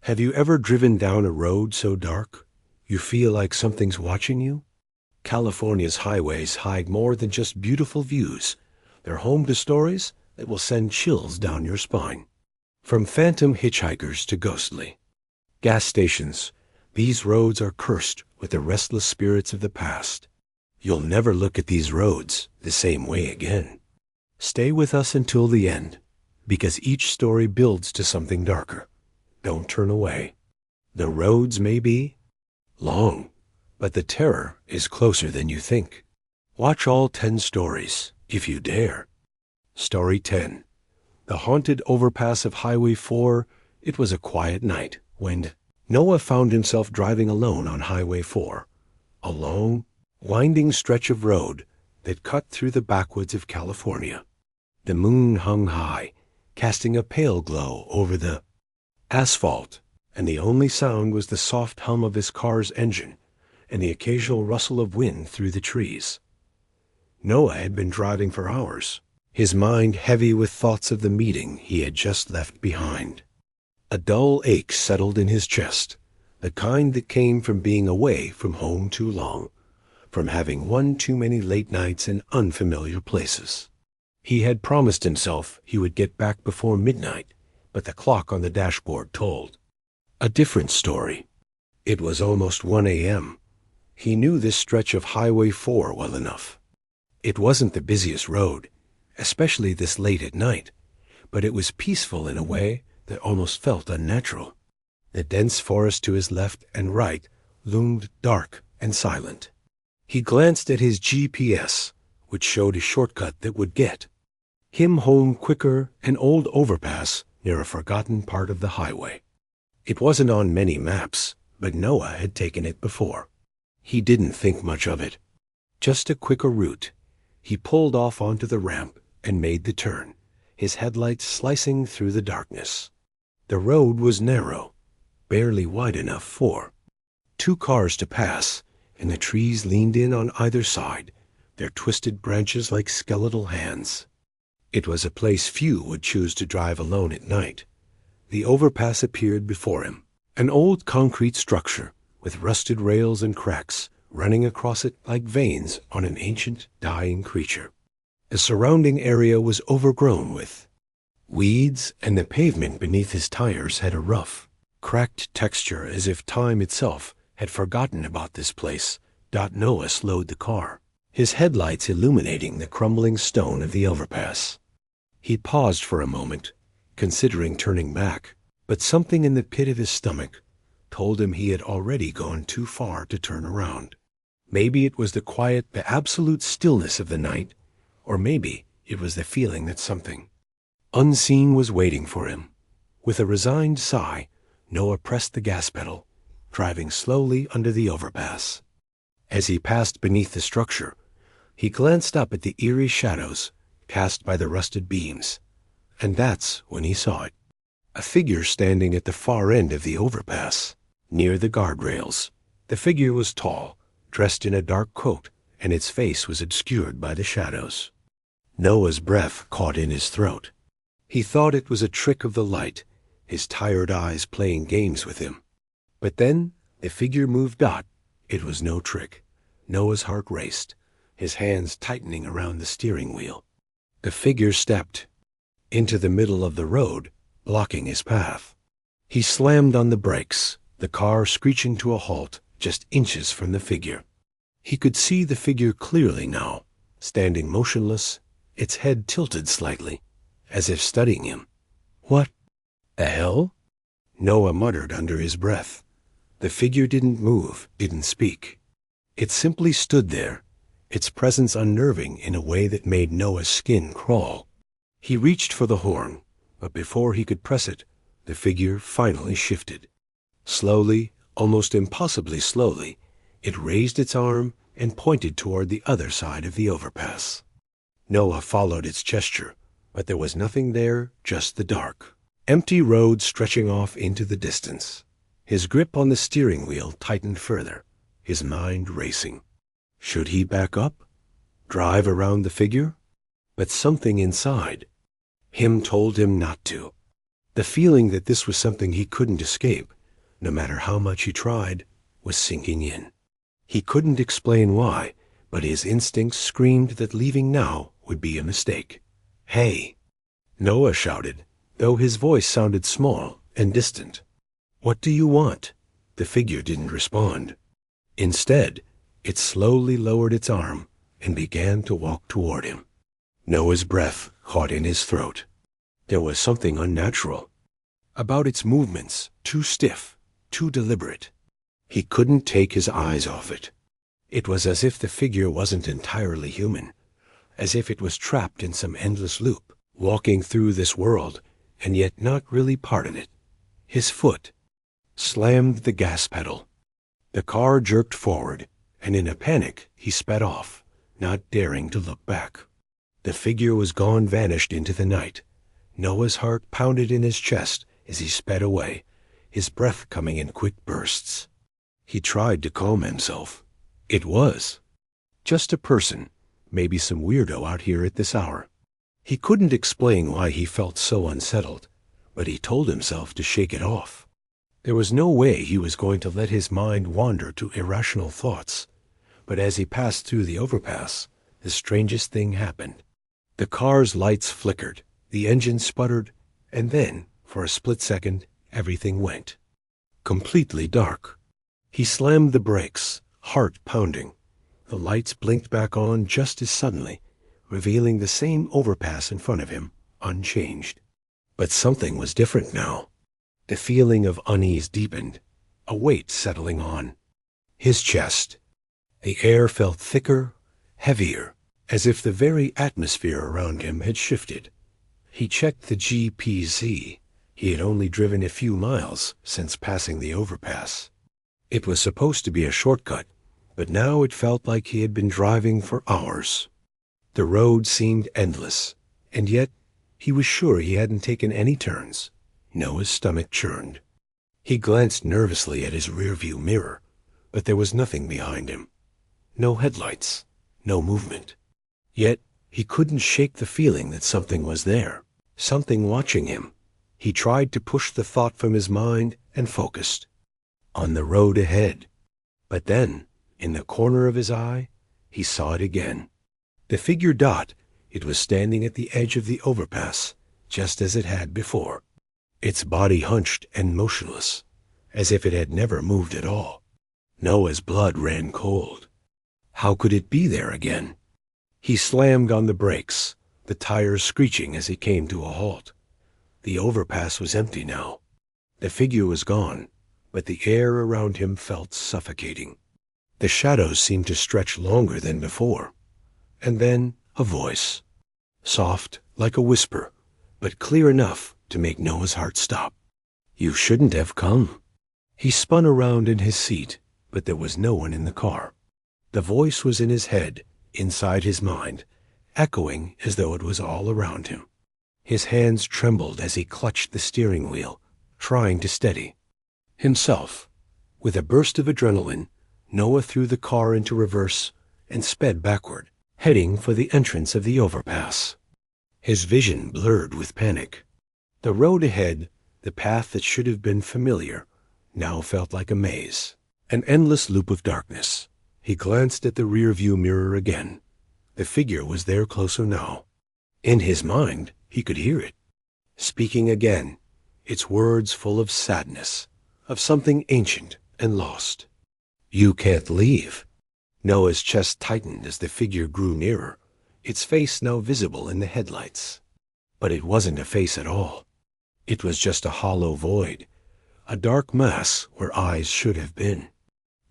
Have you ever driven down a road so dark you feel like something's watching you? California's highways hide more than just beautiful views. They're home to stories that will send chills down your spine. From phantom hitchhikers to ghostly gas stations, these roads are cursed with the restless spirits of the past. You'll never look at these roads the same way again. Stay with us until the end, because each story builds to something darker. Don't turn away. The roads may be long, but the terror is closer than you think. Watch all 10 stories, if you dare. Story 10. The haunted overpass of Highway 4. It was a quiet night when Noah found himself driving alone on Highway 4, a long, winding stretch of road that cut through the backwoods of California. The moon hung high, casting a pale glow over the asphalt, and the only sound was the soft hum of his car's engine and the occasional rustle of wind through the trees. Noah had been driving for hours, his mind heavy with thoughts of the meeting he had just left behind. A dull ache settled in his chest, the kind that came from being away from home too long, from having one too many late nights in unfamiliar places. He had promised himself he would get back before midnight, but the clock on the dashboard told a different story. It was almost 1 a.m. He knew this stretch of Highway 4 well enough. It wasn't the busiest road, especially this late at night, but it was peaceful in a way that almost felt unnatural. The dense forest to his left and right loomed dark and silent. He glanced at his GPS, which showed a shortcut that would get him home quicker, an old overpass near a forgotten part of the highway. It wasn't on many maps, but Noah had taken it before. He didn't think much of it. Just a quicker route. He pulled off onto the ramp and made the turn, his headlights slicing through the darkness. The road was narrow, barely wide enough for 2 cars to pass, and the trees leaned in on either side, their twisted branches like skeletal hands. It was a place few would choose to drive alone at night. The overpass appeared before him, an old concrete structure with rusted rails and cracks running across it like veins on an ancient, dying creature. The surrounding area was overgrown with weeds, and the pavement beneath his tires had a rough, cracked texture as if time itself had forgotten about this place. Noah slowed the car, his headlights illuminating the crumbling stone of the overpass. He paused for a moment, considering turning back, but something in the pit of his stomach told him he had already gone too far to turn around. Maybe it was the quiet, the absolute stillness of the night, or maybe it was the feeling that something unseen was waiting for him. With a resigned sigh, Noah pressed the gas pedal, driving slowly under the overpass. As he passed beneath the structure, he glanced up at the eerie shadows cast by the rusted beams, and that's when he saw it. A figure standing at the far end of the overpass, near the guardrails. The figure was tall, dressed in a dark coat, and its face was obscured by the shadows. Noah's breath caught in his throat. He thought it was a trick of the light, his tired eyes playing games with him. But then the figure moved. It was no trick. Noah's heart raced, his hands tightening around the steering wheel. The figure stepped into the middle of the road, blocking his path. He slammed on the brakes, the car screeching to a halt just inches from the figure. He could see the figure clearly now, standing motionless, its head tilted slightly, as if studying him. "What the hell?" Noah muttered under his breath. The figure didn't move, didn't speak. It simply stood there, its presence unnerving in a way that made Noah's skin crawl. He reached for the horn, but before he could press it, the figure finally shifted. Slowly, almost impossibly slowly, it raised its arm and pointed toward the other side of the overpass. Noah followed its gesture, but there was nothing there, just the dark, empty road stretching off into the distance. His grip on the steering wheel tightened further, his mind racing. Should he back up? Drive around the figure? But something inside him told him not to. The feeling that this was something he couldn't escape no matter how much he tried, was sinking in. He couldn't explain why, but his instincts screamed that leaving now would be a mistake. "Hey!" Noah shouted, though his voice sounded small and distant. "What do you want?" The figure didn't respond. Instead, it slowly lowered its arm and began to walk toward him. Noah's breath caught in his throat. There was something unnatural about its movements, too stiff, too deliberate. He couldn't take his eyes off it. It was as if the figure wasn't entirely human, as if it was trapped in some endless loop, walking through this world and yet not really part of it. His foot slammed the gas pedal. The car jerked forward, and in a panic he sped off, not daring to look back. The figure was gone, vanished into the night. Noah's heart pounded in his chest as he sped away, his breath coming in quick bursts. He tried to calm himself. It was just a person, maybe some weirdo out here at this hour. He couldn't explain why he felt so unsettled, but he told himself to shake it off. There was no way he was going to let his mind wander to irrational thoughts. But as he passed through the overpass, the strangest thing happened. The car's lights flickered, the engine sputtered, and then, for a split second, everything went completely dark. He slammed the brakes, heart pounding. The lights blinked back on just as suddenly, revealing the same overpass in front of him, unchanged. But something was different now. The feeling of unease deepened, a weight settling on his chest. The air felt thicker, heavier, as if the very atmosphere around him had shifted. He checked the GPS. He had only driven a few miles since passing the overpass. It was supposed to be a shortcut, but now it felt like he had been driving for hours. The road seemed endless, and yet he was sure he hadn't taken any turns. Noah's stomach churned. He glanced nervously at his rearview mirror, but there was nothing behind him. No headlights, no movement. Yet he couldn't shake the feeling that something was there, something watching him. He tried to push the thought from his mind and focused on the road ahead. But then, in the corner of his eye, he saw it again. The figure dot, it was standing at the edge of the overpass, just as it had before. Its body hunched and motionless, as if it had never moved at all. Noah's blood ran cold. How could it be there again? He slammed on the brakes, the tires screeching as he came to a halt. The overpass was empty now. The figure was gone, but the air around him felt suffocating. The shadows seemed to stretch longer than before. And then a voice, soft like a whisper, but clear enough to make Noah's heart stop. "You shouldn't have come." He spun around in his seat, but there was no one in the car. The voice was in his head, inside his mind, echoing as though it was all around him. His hands trembled as he clutched the steering wheel, trying to steady himself. With a burst of adrenaline, Noah threw the car into reverse and sped backward, heading for the entrance of the overpass. His vision blurred with panic. The road ahead, the path that should have been familiar, now felt like a maze, an endless loop of darkness. He glanced at the rearview mirror again. The figure was there closer now. In his mind, he could hear it, speaking again, its words full of sadness, of something ancient and lost. "You can't leave." Noah's chest tightened as the figure grew nearer, its face now visible in the headlights. But it wasn't a face at all. It was just a hollow void, a dark mass where eyes should have been.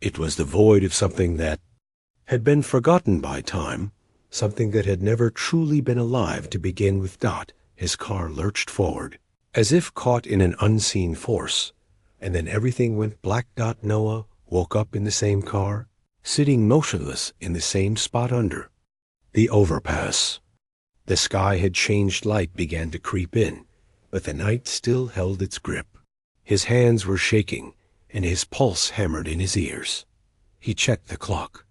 It was the void of something that had been forgotten by time, something that had never truly been alive to begin with. Dot, his car lurched forward, as if caught in an unseen force, and then everything went black. Noah woke up in the same car, sitting motionless in the same spot under the overpass. The sky had changed, light began to creep in, but the night still held its grip. His hands were shaking, and his pulse hammered in his ears. He checked the clock.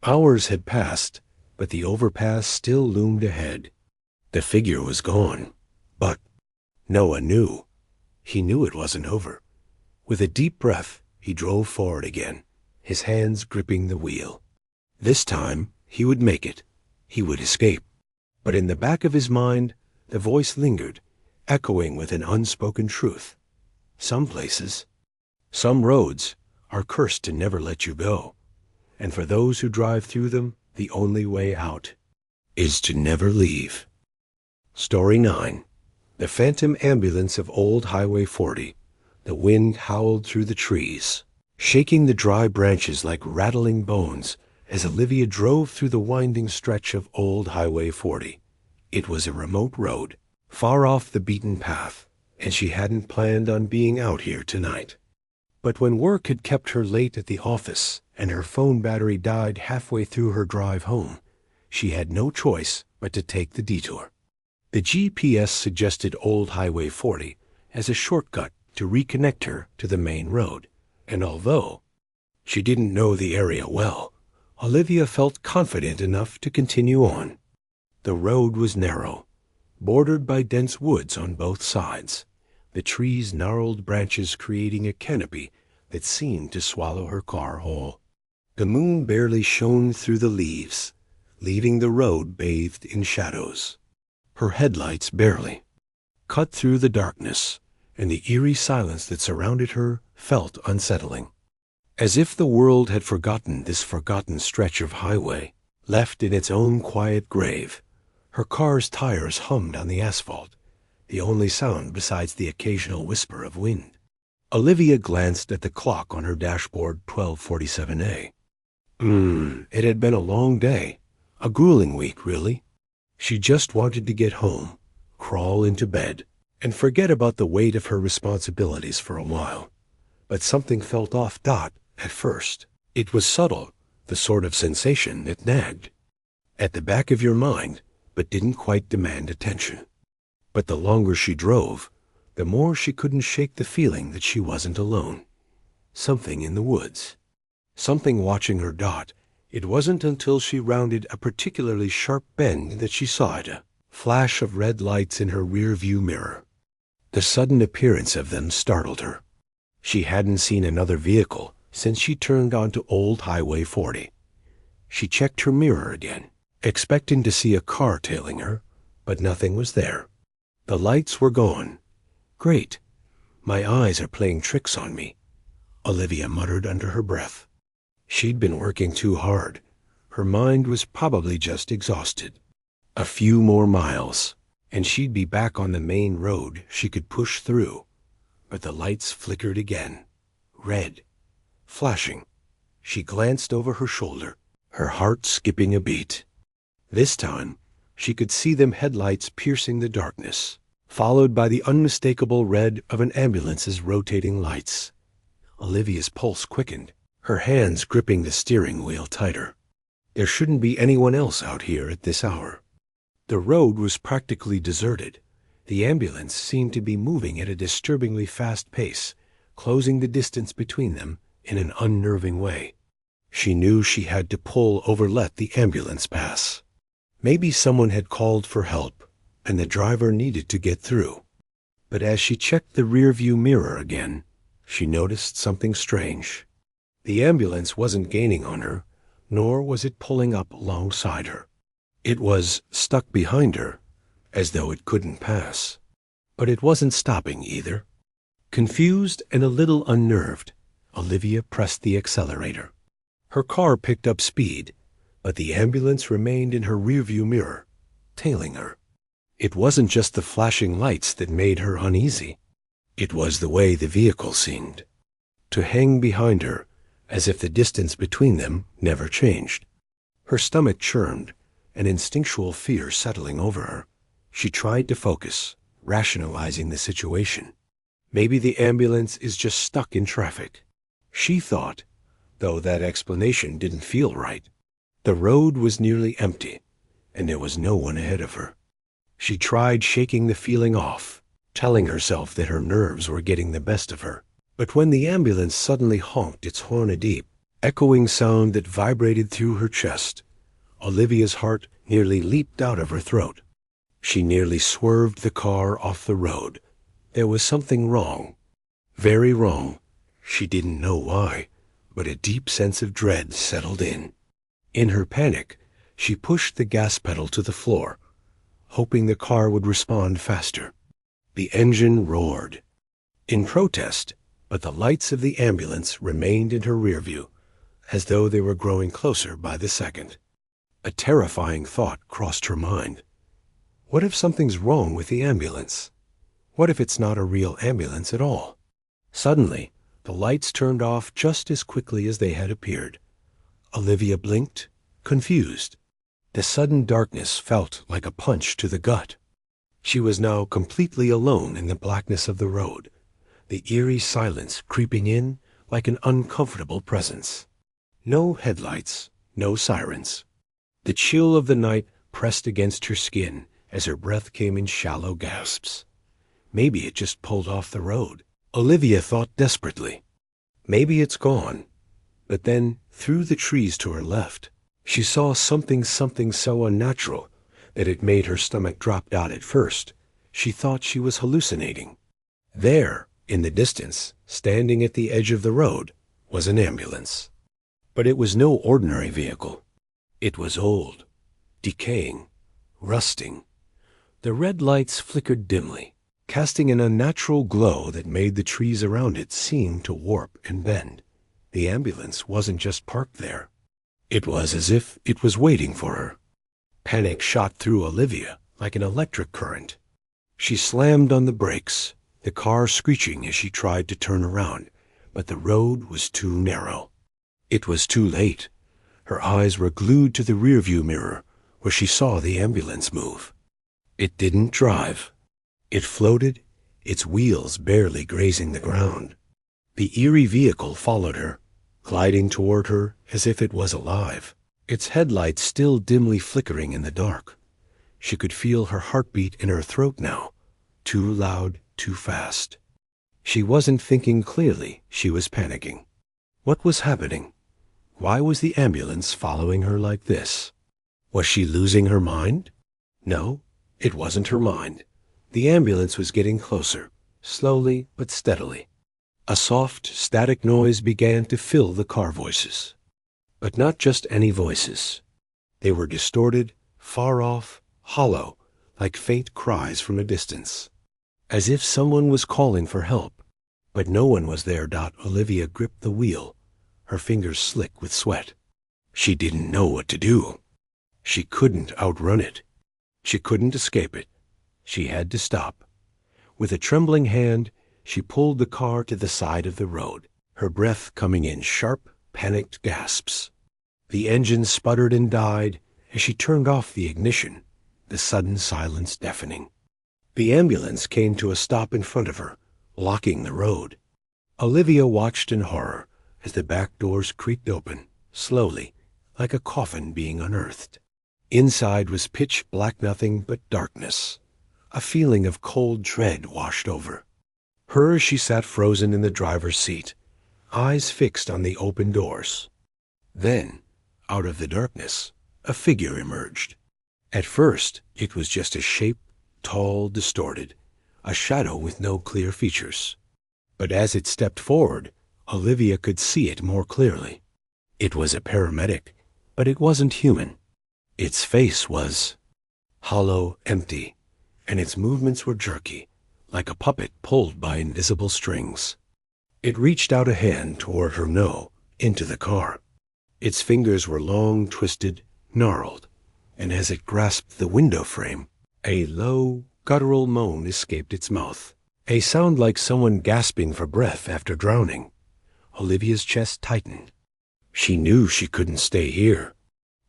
Hours had passed, but the overpass still loomed ahead. The figure was gone, but Noah knew. He knew it wasn't over. With a deep breath, he drove forward again, his hands gripping the wheel. This time, he would make it. He would escape. But in the back of his mind, the voice lingered, echoing with an unspoken truth. Some places, some roads, are cursed to never let you go. And for those who drive through them, the only way out is to never leave. Story 9. The Phantom Ambulance of Old Highway 40. The wind howled through the trees, shaking the dry branches like rattling bones as Olivia drove through the winding stretch of Old Highway 40. It was a remote road, far off the beaten path, and she hadn't planned on being out here tonight. But when work had kept her late at the office and her phone battery died halfway through her drive home, she had no choice but to take the detour. The GPS suggested Old Highway 40 as a shortcut to reconnect her to the main road, and although she didn't know the area well, Olivia felt confident enough to continue on. The road was narrow, bordered by dense woods on both sides, the trees' gnarled branches creating a canopy that seemed to swallow her car whole. The moon barely shone through the leaves, leaving the road bathed in shadows. Her headlights barely cut through the darkness, and the eerie silence that surrounded her felt unsettling. As if the world had forgotten this forgotten stretch of highway, left in its own quiet grave. Her car's tires hummed on the asphalt, the only sound besides the occasional whisper of wind. Olivia glanced at the clock on her dashboard, 12:47 a. It had been a long day, a grueling week, really. She just wanted to get home, crawl into bed, and forget about the weight of her responsibilities for a while. But something felt off at first. It was subtle, the sort of sensation that nagged at the back of your mind, but didn't quite demand attention. But the longer she drove, the more she couldn't shake the feeling that she wasn't alone. Something in the woods. Something watching her dot. It wasn't until she rounded a particularly sharp bend that she saw it, a flash of red lights in her rear-view mirror. The sudden appearance of them startled her. She hadn't seen another vehicle since she turned onto Old Highway 40. She checked her mirror again, expecting to see a car tailing her, but nothing was there. The lights were gone. Great. My eyes are playing tricks on me, Olivia muttered under her breath. She'd been working too hard. Her mind was probably just exhausted. A few more miles, and she'd be back on the main road she could push through. But the lights flickered again. Red. Flashing. She glanced over her shoulder, her heart skipping a beat. This time, she could see them headlights piercing the darkness, followed by the unmistakable red of an ambulance's rotating lights. Olivia's pulse quickened, her hands gripping the steering wheel tighter. There shouldn't be anyone else out here at this hour. The road was practically deserted. The ambulance seemed to be moving at a disturbingly fast pace, closing the distance between them in an unnerving way. She knew she had to pull over let the ambulance pass. Maybe someone had called for help, and the driver needed to get through. But as she checked the rearview mirror again, she noticed something strange. The ambulance wasn't gaining on her, nor was it pulling up alongside her. It was stuck behind her, as though it couldn't pass. But it wasn't stopping either. Confused and a little unnerved, Olivia pressed the accelerator. Her car picked up speed, but the ambulance remained in her rearview mirror, tailing her. It wasn't just the flashing lights that made her uneasy. It was the way the vehicle seemed to hang behind her, as if the distance between them never changed. Her stomach churned, an instinctual fear settling over her. She tried to focus, rationalizing the situation. Maybe the ambulance is just stuck in traffic, she thought, though that explanation didn't feel right. The road was nearly empty, and there was no one ahead of her. She tried shaking the feeling off, telling herself that her nerves were getting the best of her. But when the ambulance suddenly honked its horn a deep, echoing sound that vibrated through her chest, Olivia's heart nearly leaped out of her throat. She nearly swerved the car off the road. There was something wrong, very wrong, She didn't know why, but a deep sense of dread settled in. In her panic, she pushed the gas pedal to the floor, hoping the car would respond faster. The engine roared in protest, but the lights of the ambulance remained in her rear view, as though they were growing closer by the second. A terrifying thought crossed her mind. What if something's wrong with the ambulance? What if it's not a real ambulance at all? Suddenly, the lights turned off just as quickly as they had appeared. Olivia blinked, confused. The sudden darkness felt like a punch to the gut. She was now completely alone in the blackness of the road, the eerie silence creeping in like an uncomfortable presence. No headlights, no sirens. The chill of the night pressed against her skin as her breath came in shallow gasps. Maybe it just pulled off the road, Olivia thought desperately. Maybe it's gone. But then, through the trees to her left, she saw something so unnatural that it made her stomach drop out at first. She thought she was hallucinating. There, in the distance, standing at the edge of the road, was an ambulance. But it was no ordinary vehicle. It was old, decaying, rusting. The red lights flickered dimly, casting an unnatural glow that made the trees around it seem to warp and bend. The ambulance wasn't just parked there. It was as if it was waiting for her. Panic shot through Olivia like an electric current. She slammed on the brakes, the car screeching as she tried to turn around, but the road was too narrow. It was too late. Her eyes were glued to the rearview mirror, where she saw the ambulance move. It didn't drive. It floated, its wheels barely grazing the ground. The eerie vehicle followed her, gliding toward her as if it was alive, its headlights still dimly flickering in the dark. She could feel her heartbeat in her throat now, too loud, too fast. She wasn't thinking clearly, she was panicking. What was happening? Why was the ambulance following her like this? Was she losing her mind? No, it wasn't her mind. The ambulance was getting closer, slowly but steadily. A soft, static noise began to fill the car voices. But not just any voices. They were distorted, far off, hollow, like faint cries from a distance. As if someone was calling for help. But no one was there. Olivia gripped the wheel, her fingers slick with sweat. She didn't know what to do. She couldn't outrun it. She couldn't escape it. She had to stop. With a trembling hand, she pulled the car to the side of the road, her breath coming in sharp, panicked gasps. The engine sputtered and died as she turned off the ignition, the sudden silence deafening. The ambulance came to a stop in front of her, blocking the road. Olivia watched in horror as the back doors creaked open, slowly, like a coffin being unearthed. Inside was pitch black nothing but darkness. A feeling of cold dread washed over her as she sat frozen in the driver's seat, eyes fixed on the open doors. Then, out of the darkness, a figure emerged. At first, it was just a shape, tall, distorted, a shadow with no clear features. But as it stepped forward, Olivia could see it more clearly. It was a paramedic, but it wasn't human. Its face was hollow, empty, and its movements were jerky, like a puppet pulled by invisible strings. It reached out a hand toward her into the car. Its fingers were long, twisted, gnarled, and as it grasped the window frame, a low, guttural moan escaped its mouth, a sound like someone gasping for breath after drowning. Olivia's chest tightened. She knew she couldn't stay here.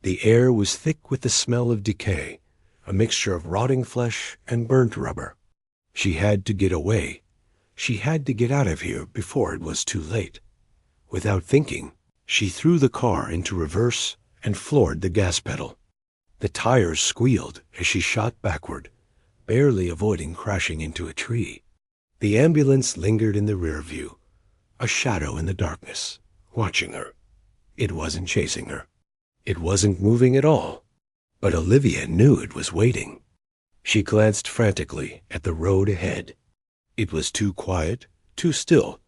The air was thick with the smell of decay, a mixture of rotting flesh and burnt rubber. She had to get away. She had to get out of here before it was too late. Without thinking, she threw the car into reverse and floored the gas pedal. The tires squealed as she shot backward, barely avoiding crashing into a tree. The ambulance lingered in the rear view, a shadow in the darkness, watching her. It wasn't chasing her. It wasn't moving at all. But Olivia knew it was waiting. She glanced frantically at the road ahead. It was too quiet, too still,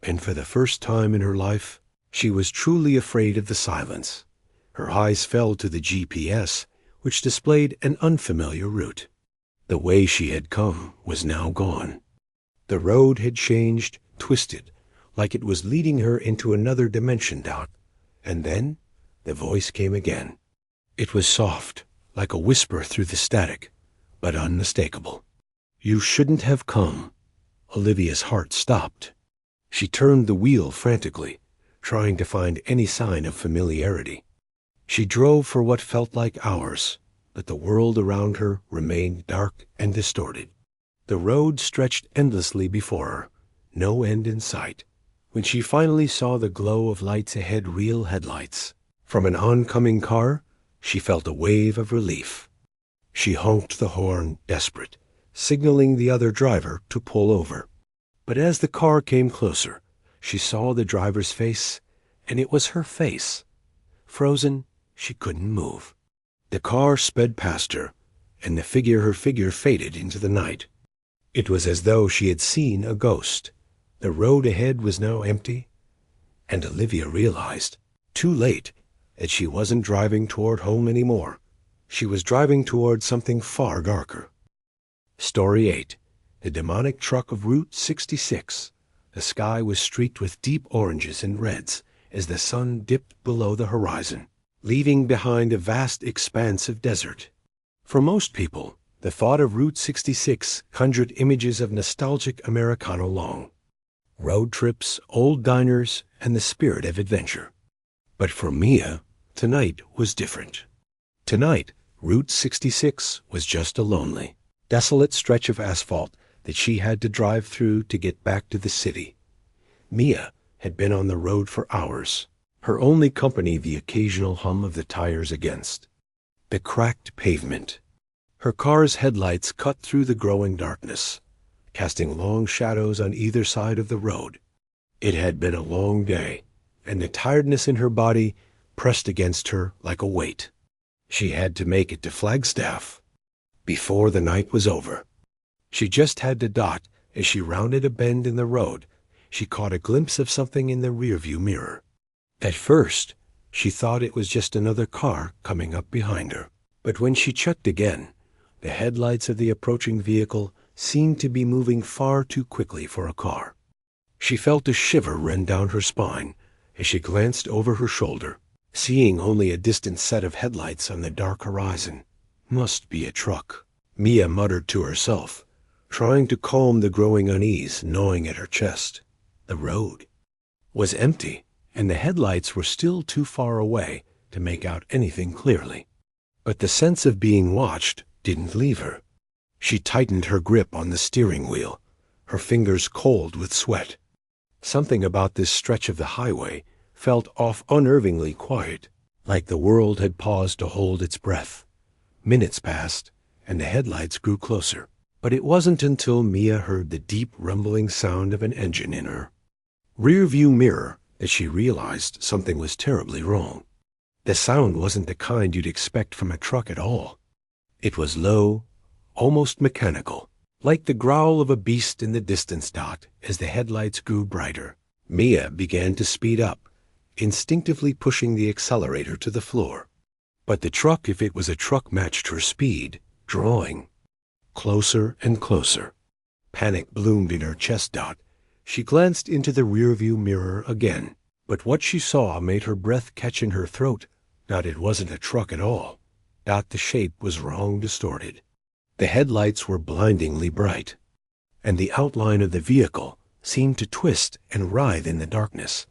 And for the first time in her life, she was truly afraid of the silence. Her eyes fell to the GPS, which displayed an unfamiliar route. The way she had come was now gone. The road had changed, twisted, like it was leading her into another dimension. And then the voice came again. It was soft, like a whisper through the static, but unmistakable. You shouldn't have come. Olivia's heart stopped. She turned the wheel frantically, trying to find any sign of familiarity. She drove for what felt like hours, but the world around her remained dark and distorted. The road stretched endlessly before her, no end in sight. When she finally saw the glow of lights ahead, real headlights, from an oncoming car, she felt a wave of relief. She honked the horn, desperate, signaling the other driver to pull over. But as the car came closer, she saw the driver's face, and it was her face. Frozen, she couldn't move. The car sped past her, and her figure faded into the night. It was as though she had seen a ghost. The road ahead was now empty, and Olivia realized, too late, that she wasn't driving toward home anymore. She was driving toward something far darker. Story 8. The demonic truck of Route 66. The sky was streaked with deep oranges and reds as the sun dipped below the horizon, leaving behind a vast expanse of desert. For most people, the thought of Route 66 conjured images of nostalgic Americano long. Road trips, old diners, and the spirit of adventure. But for Mia, tonight was different. Tonight, Route 66 was just a lonely, desolate stretch of asphalt that she had to drive through to get back to the city. Mia had been on the road for hours, her only company the occasional hum of the tires against the cracked pavement. Her car's headlights cut through the growing darkness, casting long shadows on either side of the road. It had been a long day, and the tiredness in her body pressed against her like a weight. She had to make it to Flagstaff before the night was over. She just had to dot. As she rounded a bend in the road, she caught a glimpse of something in the rearview mirror. At first, she thought it was just another car coming up behind her. But when she checked again, the headlights of the approaching vehicle seemed to be moving far too quickly for a car. She felt a shiver run down her spine as she glanced over her shoulder, seeing only a distant set of headlights on the dark horizon. Must be a truck, Mia muttered to herself, trying to calm the growing unease gnawing at her chest. The road was empty, and the headlights were still too far away to make out anything clearly. But the sense of being watched didn't leave her. She tightened her grip on the steering wheel, her fingers cold with sweat. Something about this stretch of the highway felt off, unnervingly quiet, like the world had paused to hold its breath. Minutes passed, and the headlights grew closer. But it wasn't until Mia heard the deep rumbling sound of an engine in her rear-view mirror that she realized something was terribly wrong. The sound wasn't the kind you'd expect from a truck at all. It was low, almost mechanical, like the growl of a beast in the distance. As the headlights grew brighter, Mia began to speed up, instinctively pushing the accelerator to the floor. But the truck, if it was a truck, matched her speed, drawing closer and closer. Panic bloomed in her chest. She glanced into the rearview mirror again, but what she saw made her breath catch in her throat. It wasn't a truck at all. The shape was wrong, distorted. The headlights were blindingly bright, and the outline of the vehicle seemed to twist and writhe in the darkness,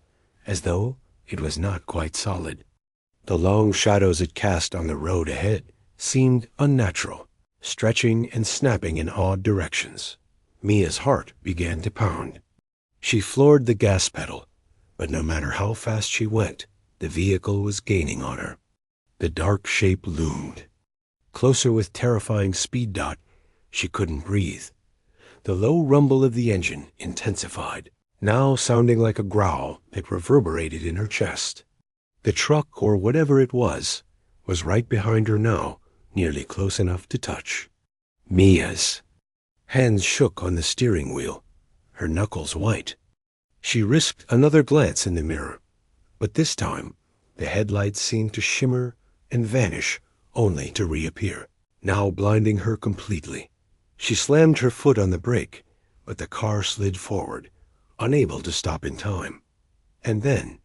as though it was not quite solid. The long shadows it cast on the road ahead seemed unnatural, stretching and snapping in odd directions. Mia's heart began to pound. She floored the gas pedal, but no matter how fast she went, the vehicle was gaining on her. The dark shape loomed closer with terrifying speed. She couldn't breathe. The low rumble of the engine intensified, now sounding like a growl that reverberated in her chest. The truck, or whatever it was right behind her now, nearly close enough to touch. Mia's hands shook on the steering wheel, her knuckles white. She risked another glance in the mirror, but this time the headlights seemed to shimmer and vanish, only to reappear, now blinding her completely. She slammed her foot on the brake, but the car slid forward, unable to stop in time. And then,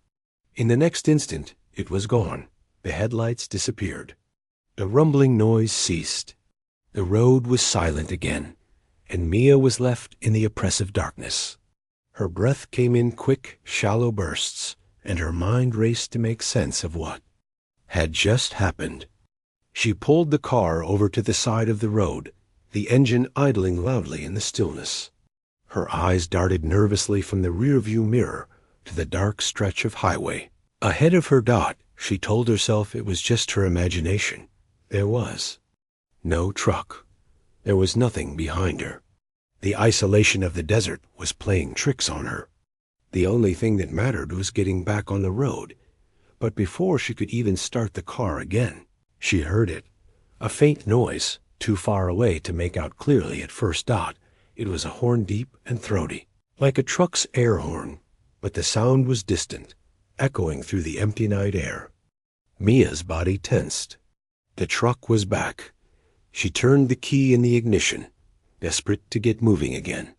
in the next instant, it was gone. The headlights disappeared. The rumbling noise ceased. The road was silent again, and Mia was left in the oppressive darkness. Her breath came in quick, shallow bursts, and her mind raced to make sense of what had just happened. She pulled the car over to the side of the road, the engine idling loudly in the stillness. Her eyes darted nervously from the rearview mirror to the dark stretch of highway. Ahead of her dot, she told herself it was just her imagination. There was no truck. There was nothing behind her. The isolation of the desert was playing tricks on her. The only thing that mattered was getting back on the road. But before she could even start the car again, she heard it. A faint noise, too far away to make out clearly at first dot. It was a horn deep and throaty, like a truck's air horn, but the sound was distant, echoing through the empty night air. Mia's body tensed. The truck was back. She turned the key in the ignition, desperate to get moving again.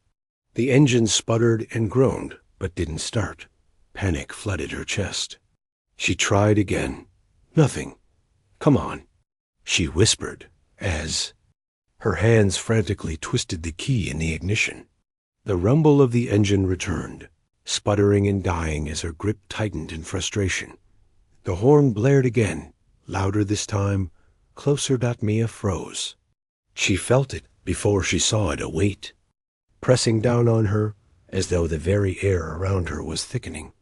The engine sputtered and groaned, but didn't start. Panic flooded her chest. She tried again. Nothing. Come on, she whispered, as her hands frantically twisted the key in the ignition. The rumble of the engine returned, sputtering and dying as her grip tightened in frustration. The horn blared again, louder this time, closer. Mia froze. She felt it before she saw it, a weight, pressing down on her as though the very air around her was thickening.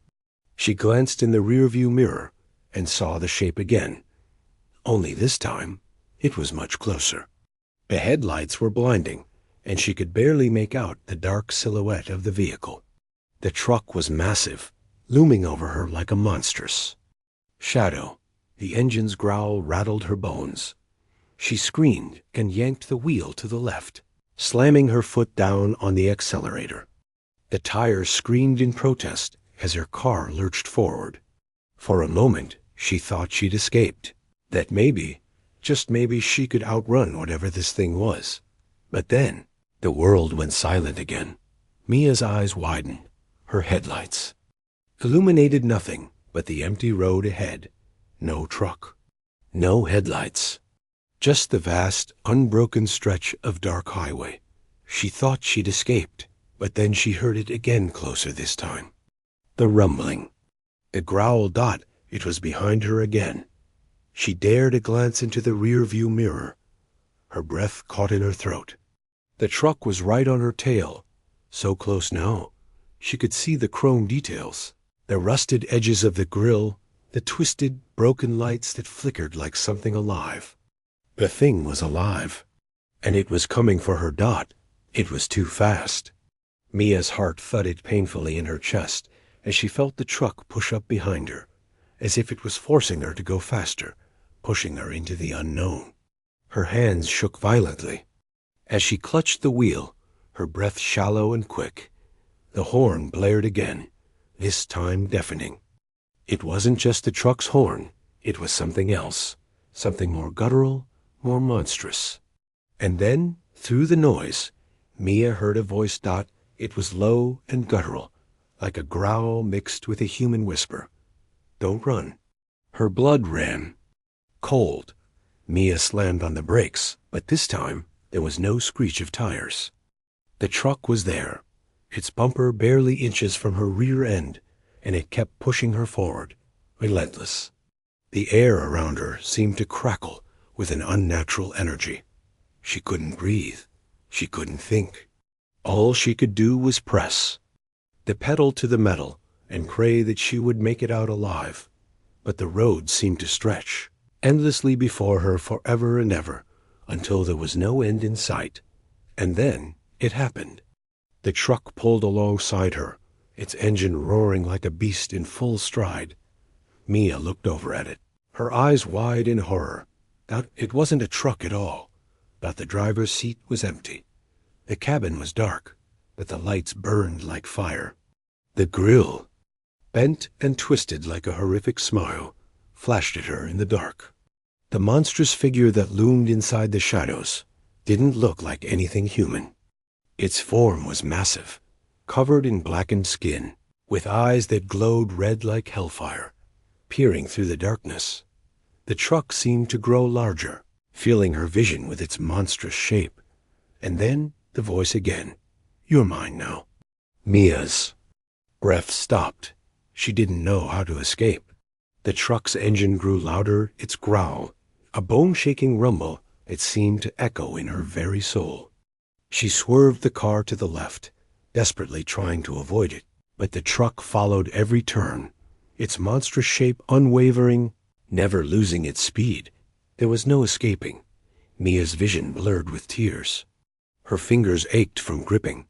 She glanced in the rearview mirror and saw the shape again, only this time it was much closer. The headlights were blinding, and she could barely make out the dark silhouette of the vehicle. The truck was massive, looming over her like a monstrous shadow. The engine's growl rattled her bones. She screamed and yanked the wheel to the left, slamming her foot down on the accelerator. The tires screamed in protest as her car lurched forward. For a moment, she thought she'd escaped, that maybe, just maybe, she could outrun whatever this thing was. But then, the world went silent again. Mia's eyes widened. Her headlights illuminated nothing but the empty road ahead. No truck. No headlights. Just the vast, unbroken stretch of dark highway. She thought she'd escaped, but then she heard it again, closer this time. The rumbling. The growl. It was behind her again. She dared a glance into the rear-view mirror. Her breath caught in her throat. The truck was right on her tail, so close now. She could see the chrome details, the rusted edges of the grille, the twisted, broken lights that flickered like something alive. The thing was alive, and it was coming for her. It was too fast. Mia's heart thudded painfully in her chest as she felt the truck push up behind her, as if it was forcing her to go faster, pushing her into the unknown. Her hands shook violently. As she clutched the wheel, her breath shallow and quick, the horn blared again, this time deafening. It wasn't just the truck's horn. It was something else, something more guttural, more monstrous. And then, through the noise, Mia heard a voice. It was low and guttural, like a growl mixed with a human whisper. Don't run. Her blood ran cold. Mia slammed on the brakes, but this time there was no screech of tires. The truck was there, its bumper barely inches from her rear end, and it kept pushing her forward, relentless. The air around her seemed to crackle with an unnatural energy. She couldn't breathe. She couldn't think. All she could do was press the pedal to the metal and pray that she would make it out alive. But the road seemed to stretch endlessly before her forever and ever, until there was no end in sight. And then it happened. The truck pulled alongside her, its engine roaring like a beast in full stride. Mia looked over at it, her eyes wide in horror. It wasn't a truck at all. The driver's seat was empty. The cabin was dark, but the lights burned like fire. The grill, bent and twisted like a horrific smile, flashed at her in the dark. The monstrous figure that loomed inside the shadows didn't look like anything human. Its form was massive, covered in blackened skin, with eyes that glowed red like hellfire, peering through the darkness. The truck seemed to grow larger, filling her vision with its monstrous shape. And then the voice again. "You're mine now." Mia's. Breath stopped. She didn't know how to escape. The truck's engine grew louder, its growl, a bone-shaking rumble that seemed to echo in her very soul. She swerved the car to the left, desperately trying to avoid it, but the truck followed every turn, its monstrous shape unwavering, never losing its speed. There was no escaping. Mia's vision blurred with tears. Her fingers ached from gripping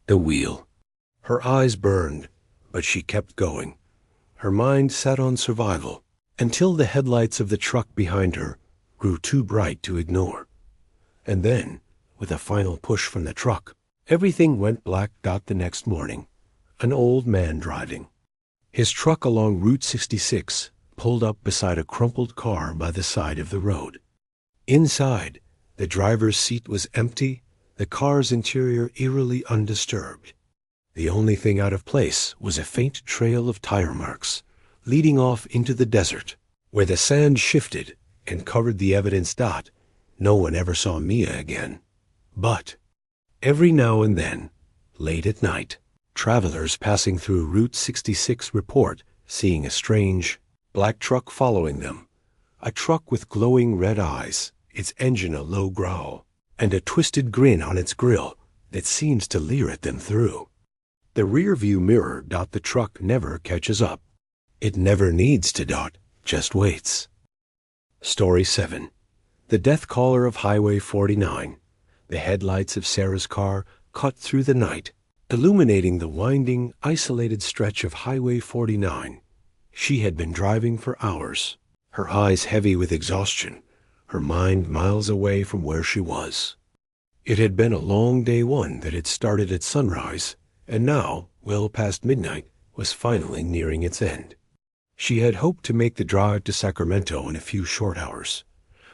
the wheel. Her eyes burned, but she kept going. Her mind sat on survival, until the headlights of the truck behind her grew too bright to ignore. And then, with a final push from the truck, everything went black. The next morning, an old man driving. His truck along Route 66 pulled up beside a crumpled car by the side of the road. Inside, the driver's seat was empty, the car's interior eerily undisturbed. The only thing out of place was a faint trail of tire marks, leading off into the desert, where the sand shifted and covered the evidence. No one ever saw Mia again. But every now and then, late at night, travelers passing through Route 66 report seeing a strange, black truck following them. A truck with glowing red eyes, its engine a low growl, and a twisted grin on its grill that seems to leer at them through. The rear-view mirror. The truck never catches up. It never needs to. Just waits. Story 7. The death caller of Highway 49. The headlights of Sarah's car cut through the night, illuminating the winding, isolated stretch of Highway 49. She had been driving for hours, her eyes heavy with exhaustion, her mind miles away from where she was. It had been a long day, one that had started at sunrise, and now, well past midnight, was finally nearing its end. She had hoped to make the drive to Sacramento in a few short hours,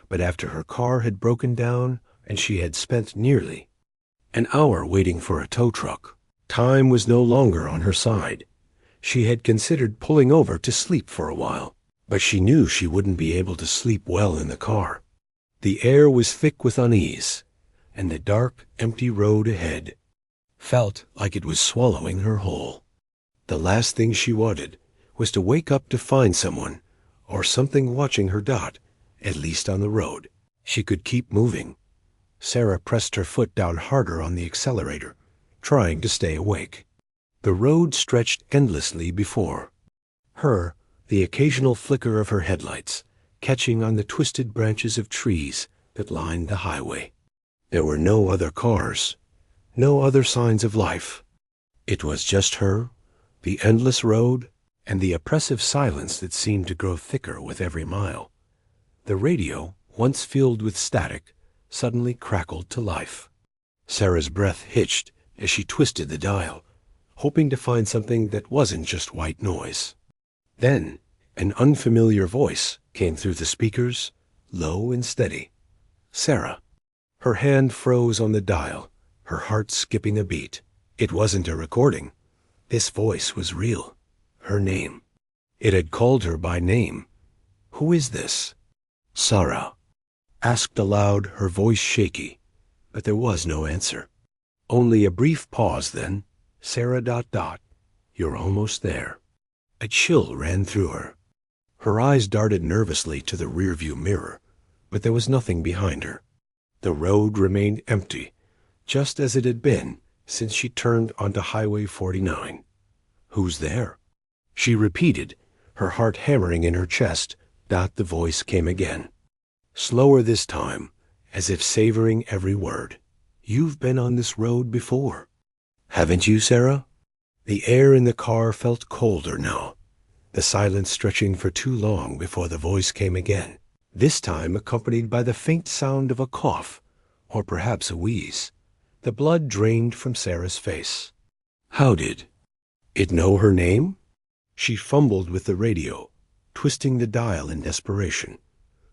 but after her car had broken down and she had spent nearly an hour waiting for a tow truck, time was no longer on her side. She had considered pulling over to sleep for a while, but she knew she wouldn't be able to sleep well in the car. The air was thick with unease, and the dark, empty road ahead felt like it was swallowing her whole. The last thing she wanted was to wake up to find someone or something watching her. At least on the road, she could keep moving. Sarah pressed her foot down harder on the accelerator, trying to stay awake. The road stretched endlessly before her, the occasional flicker of her headlights catching on the twisted branches of trees that lined the highway. There were no other cars, no other signs of life. It was just her, the endless road, and the oppressive silence that seemed to grow thicker with every mile. The radio, once filled with static, suddenly crackled to life. Sarah's breath hitched as she twisted the dial, hoping to find something that wasn't just white noise. Then, an unfamiliar voice came through the speakers, low and steady. Sarah. Her hand froze on the dial, her heart skipping a beat. It wasn't a recording. This voice was real. Her name. It had called her by name. "Who is this?" "Sarah," asked aloud, her voice shaky, but there was no answer. Only a brief pause, then, "Sarah ... You're almost there." A chill ran through her. Her eyes darted nervously to the rearview mirror, but there was nothing behind her. The road remained empty, just as it had been since she turned onto Highway 49. "Who's there?" she repeated, her heart hammering in her chest. The voice came again, slower this time, as if savoring every word. "You've been on this road before, haven't you, Sarah?" The air in the car felt colder now, the silence stretching for too long before the voice came again, this time accompanied by the faint sound of a cough, or perhaps a wheeze. The blood drained from Sarah's face. "How did It know her name? She fumbled with the radio, twisting the dial in desperation,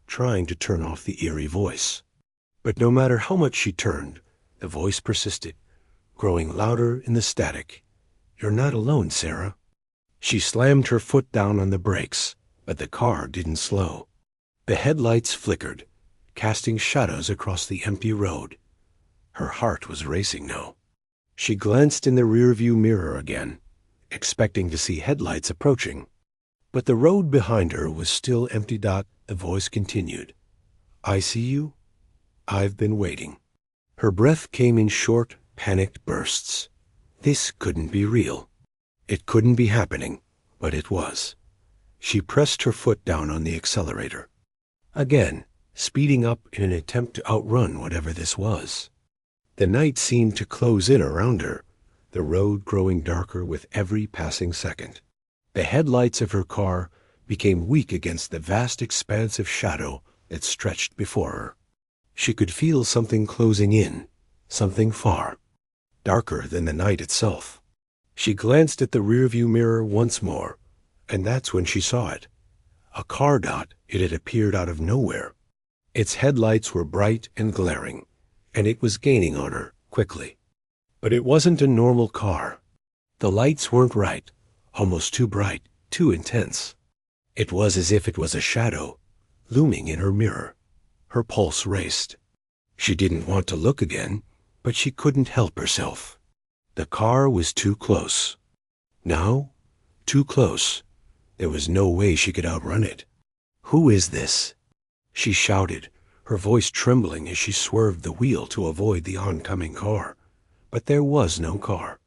trying to turn off the eerie voice. But no matter how much she turned, the voice persisted, growing louder in the static. "You're not alone, Sarah." She slammed her foot down on the brakes, but the car didn't slow. The headlights flickered, casting shadows across the empty road. Her heart was racing now. She glanced in the rearview mirror again, expecting to see headlights approaching. But the road behind her was still empty. The voice continued. "I see you. I've been waiting." Her breath came in short, panicked bursts. This couldn't be real. It couldn't be happening, but it was. She pressed her foot down on the accelerator. Again, speeding up in an attempt to outrun whatever this was. The night seemed to close in around her, the road growing darker with every passing second. The headlights of her car became weak against the vast expanse of shadow that stretched before her. She could feel something closing in, something far, darker than the night itself. She glanced at the rearview mirror once more, and that's when she saw it. A car dot. It had appeared out of nowhere. Its headlights were bright and glaring, and it was gaining on her quickly. But it wasn't a normal car. The lights weren't right, almost too bright, too intense. It was as if it was a shadow, looming in her mirror. Her pulse raced. She didn't want to look again, but she couldn't help herself. The car was too close. Now, too close. There was no way she could outrun it. "Who is this?" she shouted, her voice trembling as she swerved the wheel to avoid the oncoming car. But there was no car.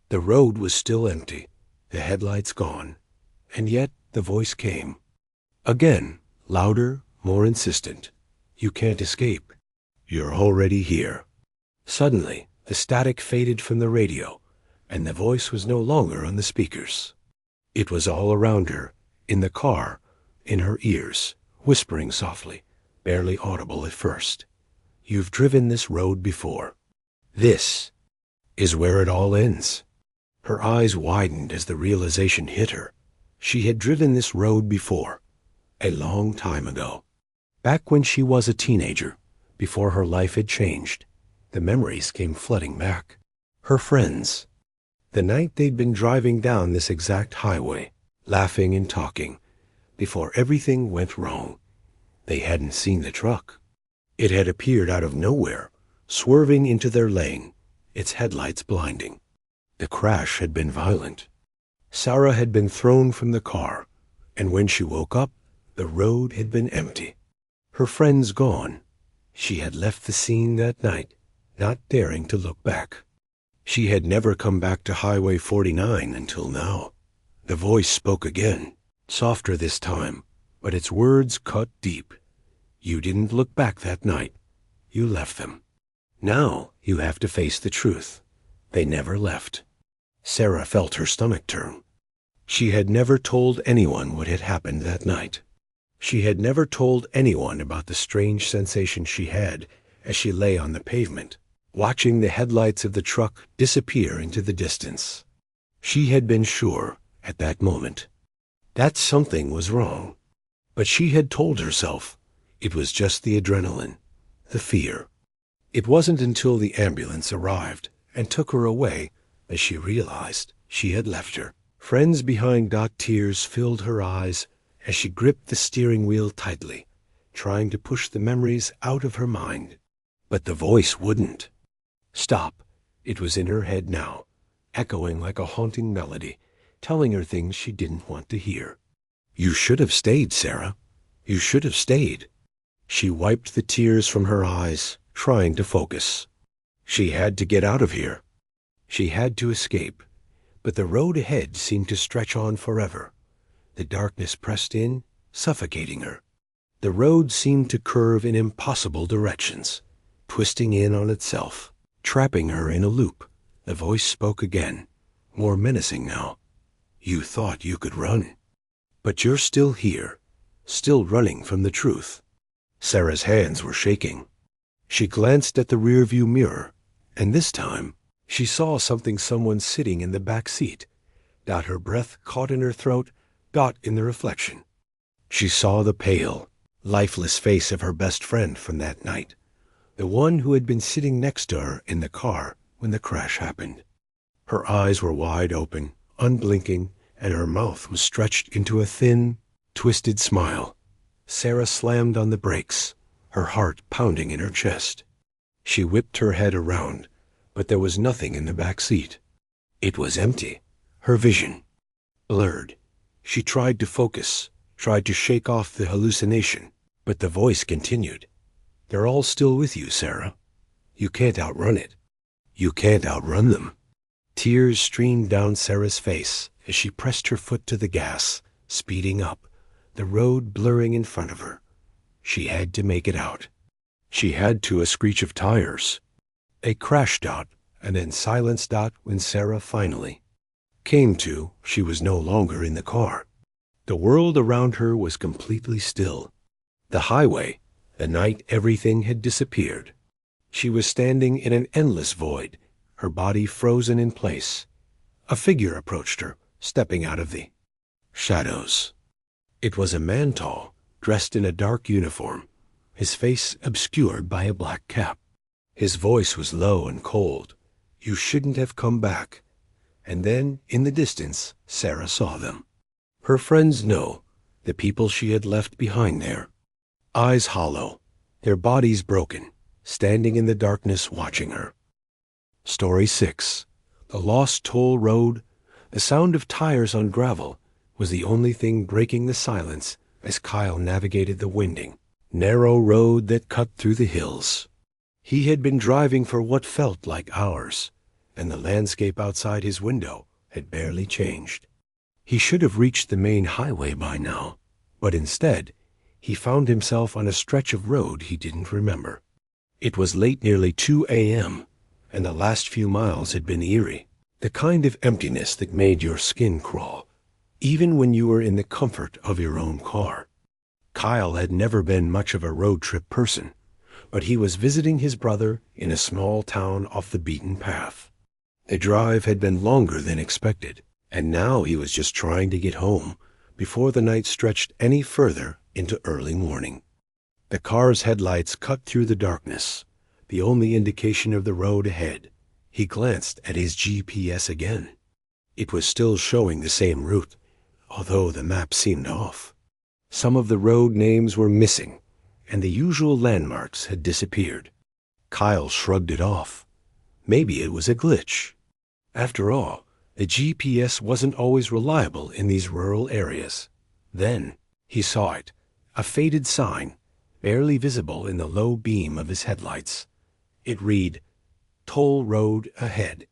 The road was still empty, the headlights gone, and yet the voice came. Again, louder, more insistent. "You can't escape. You're already here." Suddenly, the static faded from the radio, and the voice was no longer on the speakers. It was all around her, in the car, in her ears, whispering softly, barely audible at first. "You've driven this road before. This is where it all ends." Her eyes widened as the realization hit her. She had driven this road before, a long time ago. Back when she was a teenager, before her life had changed, the memories came flooding back. Her friends. The night they'd been driving down this exact highway, laughing and talking, before everything went wrong. They hadn't seen the truck. It had appeared out of nowhere, swerving into their lane, its headlights blinding. The crash had been violent. Sarah had been thrown from the car, and when she woke up, the road had been empty. Her friends gone. She had left the scene that night, not daring to look back. She had never come back to Highway 49 until now. The voice spoke again, softer this time, but its words cut deep. "You didn't look back that night. You left them. Now you have to face the truth. They never left." Sarah felt her stomach turn. She had never told anyone what had happened that night. She had never told anyone about the strange sensation she had as she lay on the pavement, watching the headlights of the truck disappear into the distance. She had been sure, at that moment, that something was wrong. But she had told herself it was just the adrenaline, the fear. It wasn't until the ambulance arrived and took her away that she realized she had left her. Friends behind. Tears filled her eyes as she gripped the steering wheel tightly, trying to push the memories out of her mind. But the voice wouldn't. Stop. It was in her head now, echoing like a haunting melody, telling her things she didn't want to hear. "You should have stayed, Sarah. You should have stayed." She wiped the tears from her eyes, trying to focus. She had to get out of here. She had to escape. But the road ahead seemed to stretch on forever. The darkness pressed in, suffocating her. The road seemed to curve in impossible directions, twisting in on itself, trapping her in a loop. The voice spoke again, more menacing now. "You thought you could run. But you're still here, still running from the truth." Sarah's hands were shaking. She glanced at the rearview mirror, and this time she saw someone sitting in the back seat, Dot, her breath caught in her throat, Dot in the reflection. She saw the pale, lifeless face of her best friend from that night, the one who had been sitting next to her in the car when the crash happened. Her eyes were wide open, unblinking, and her mouth was stretched into a thin, twisted smile. Sarah slammed on the brakes, her heart pounding in her chest. She whipped her head around, but there was nothing in the back seat. It was empty, her vision blurred. She tried to focus, tried to shake off the hallucination, but the voice continued. They're all still with you, Sarah. You can't outrun it. You can't outrun them. Tears streamed down Sarah's face as she pressed her foot to the gas, speeding up, the road blurring in front of her. She had to make it out. She had to a screech of tires, a crash dot, and then silence dot when Sarah finally came to. She was no longer in the car. The world around her was completely still. The highway, the night everything had disappeared. She was standing in an endless void, her body frozen in place. A figure approached her, stepping out of the shadows. It was a man tall, dressed in a dark uniform, his face obscured by a black cap. His voice was low and cold. You shouldn't have come back. And then, in the distance, Sarah saw them. Her friends, no, the people she had left behind there. Eyes hollow, their bodies broken, standing in the darkness watching her. Story 6. The lost toll road. The sound of tires on gravel was the only thing breaking the silence as Kyle navigated the winding, narrow road that cut through the hills. He had been driving for what felt like hours, and the landscape outside his window had barely changed. He should have reached the main highway by now, but instead, he found himself on a stretch of road he didn't remember. It was late, nearly 2 a.m., and the last few miles had been eerie, the kind of emptiness that made your skin crawl, even when you were in the comfort of your own car. Kyle had never been much of a road trip person, but he was visiting his brother in a small town off the beaten path. The drive had been longer than expected, and now he was just trying to get home before the night stretched any further into early morning. The car's headlights cut through the darkness, the only indication of the road ahead. He glanced at his GPS again. It was still showing the same route, although the map seemed off. Some of the road names were missing, and the usual landmarks had disappeared. Kyle shrugged it off. Maybe it was a glitch. After all, the GPS wasn't always reliable in these rural areas. Then he saw it, a faded sign, barely visible in the low beam of his headlights. It read, "Toll road ahead."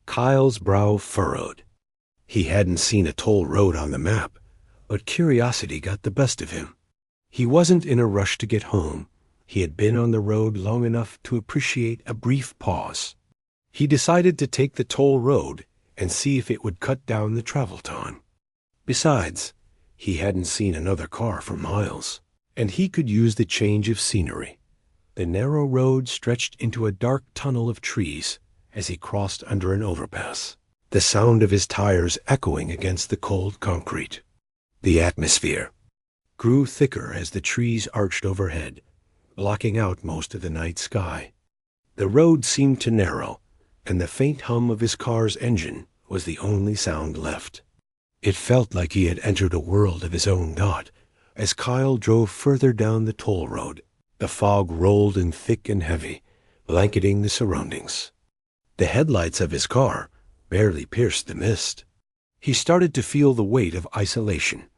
Kyle's brow furrowed. He hadn't seen a toll road on the map, but curiosity got the best of him. He wasn't in a rush to get home. He had been on the road long enough to appreciate a brief pause. He decided to take the toll road and see if it would cut down the travel time. Besides, he hadn't seen another car for miles, and he could use the change of scenery. The narrow road stretched into a dark tunnel of trees as he crossed under an overpass, the sound of his tires echoing against the cold concrete. The atmosphere grew thicker as the trees arched overhead, blocking out most of the night sky. The road seemed to narrow, and the faint hum of his car's engine was the only sound left. It felt like he had entered a world of his own. As Kyle drove further down the toll road, the fog rolled in thick and heavy, blanketing the surroundings. The headlights of his car barely pierced the mist. He started to feel the weight of isolation,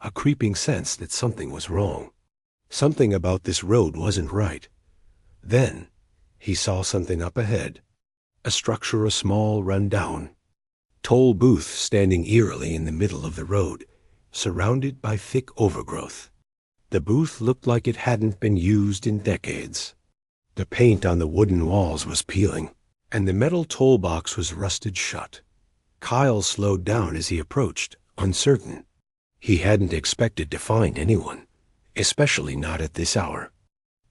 a creeping sense that something was wrong. Something about this road wasn't right. Then he saw something up ahead, a structure a small run-down toll booth standing eerily in the middle of the road, surrounded by thick overgrowth. The booth looked like it hadn't been used in decades. The paint on the wooden walls was peeling, and the metal toll box was rusted shut. Kyle slowed down as he approached, uncertain. He hadn't expected to find anyone, especially not at this hour.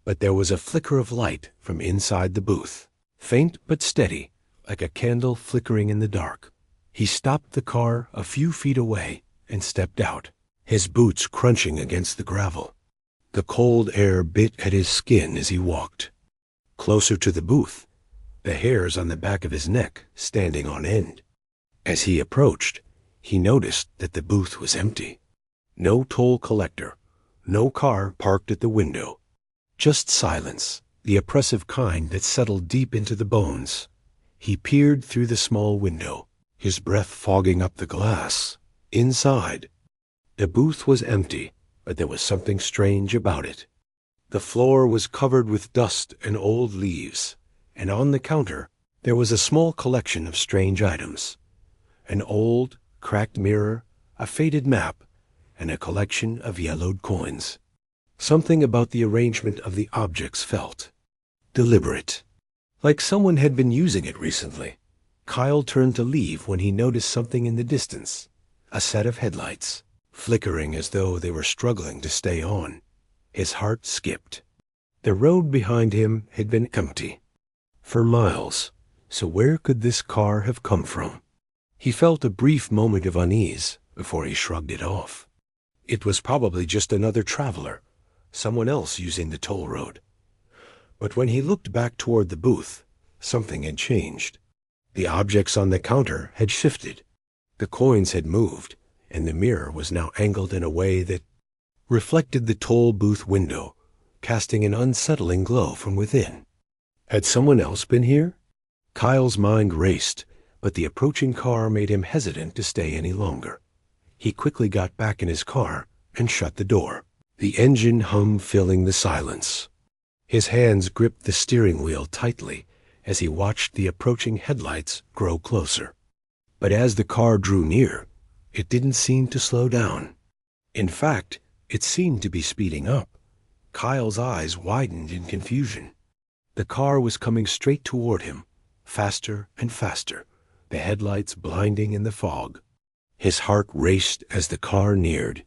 But there was a flicker of light from inside the booth, faint but steady, like a candle flickering in the dark. He stopped the car a few feet away and stepped out, his boots crunching against the gravel. The cold air bit at his skin as he walked. Closer to the booth, the hairs on the back of his neck standing on end. As he approached, he noticed that the booth was empty. No toll collector, no car parked at the window. Just silence, the oppressive kind that settled deep into the bones. He peered through the small window, his breath fogging up the glass. Inside, the booth was empty, but there was something strange about it. The floor was covered with dust and old leaves, and on the counter there was a small collection of strange items. An old, cracked mirror, a faded map, and a collection of yellowed coins. Something about the arrangement of the objects felt deliberate, like someone had been using it recently. Kyle turned to leave when he noticed something in the distance, a set of headlights, flickering as though they were struggling to stay on. His heart skipped. The road behind him had been empty for miles, so where could this car have come from? He felt a brief moment of unease before he shrugged it off. It was probably just another traveler, someone else using the toll road. But when he looked back toward the booth, something had changed. The objects on the counter had shifted. The coins had moved, and the mirror was now angled in a way that reflected the toll booth window, casting an unsettling glow from within. Had someone else been here? Kyle's mind raced, but the approaching car made him hesitant to stay any longer. He quickly got back in his car and shut the door, the engine hum filling the silence. His hands gripped the steering wheel tightly as he watched the approaching headlights grow closer. But as the car drew near, it didn't seem to slow down. In fact, it seemed to be speeding up. Kyle's eyes widened in confusion. The car was coming straight toward him, faster and faster, the headlights blinding in the fog. His heart raced as the car neared.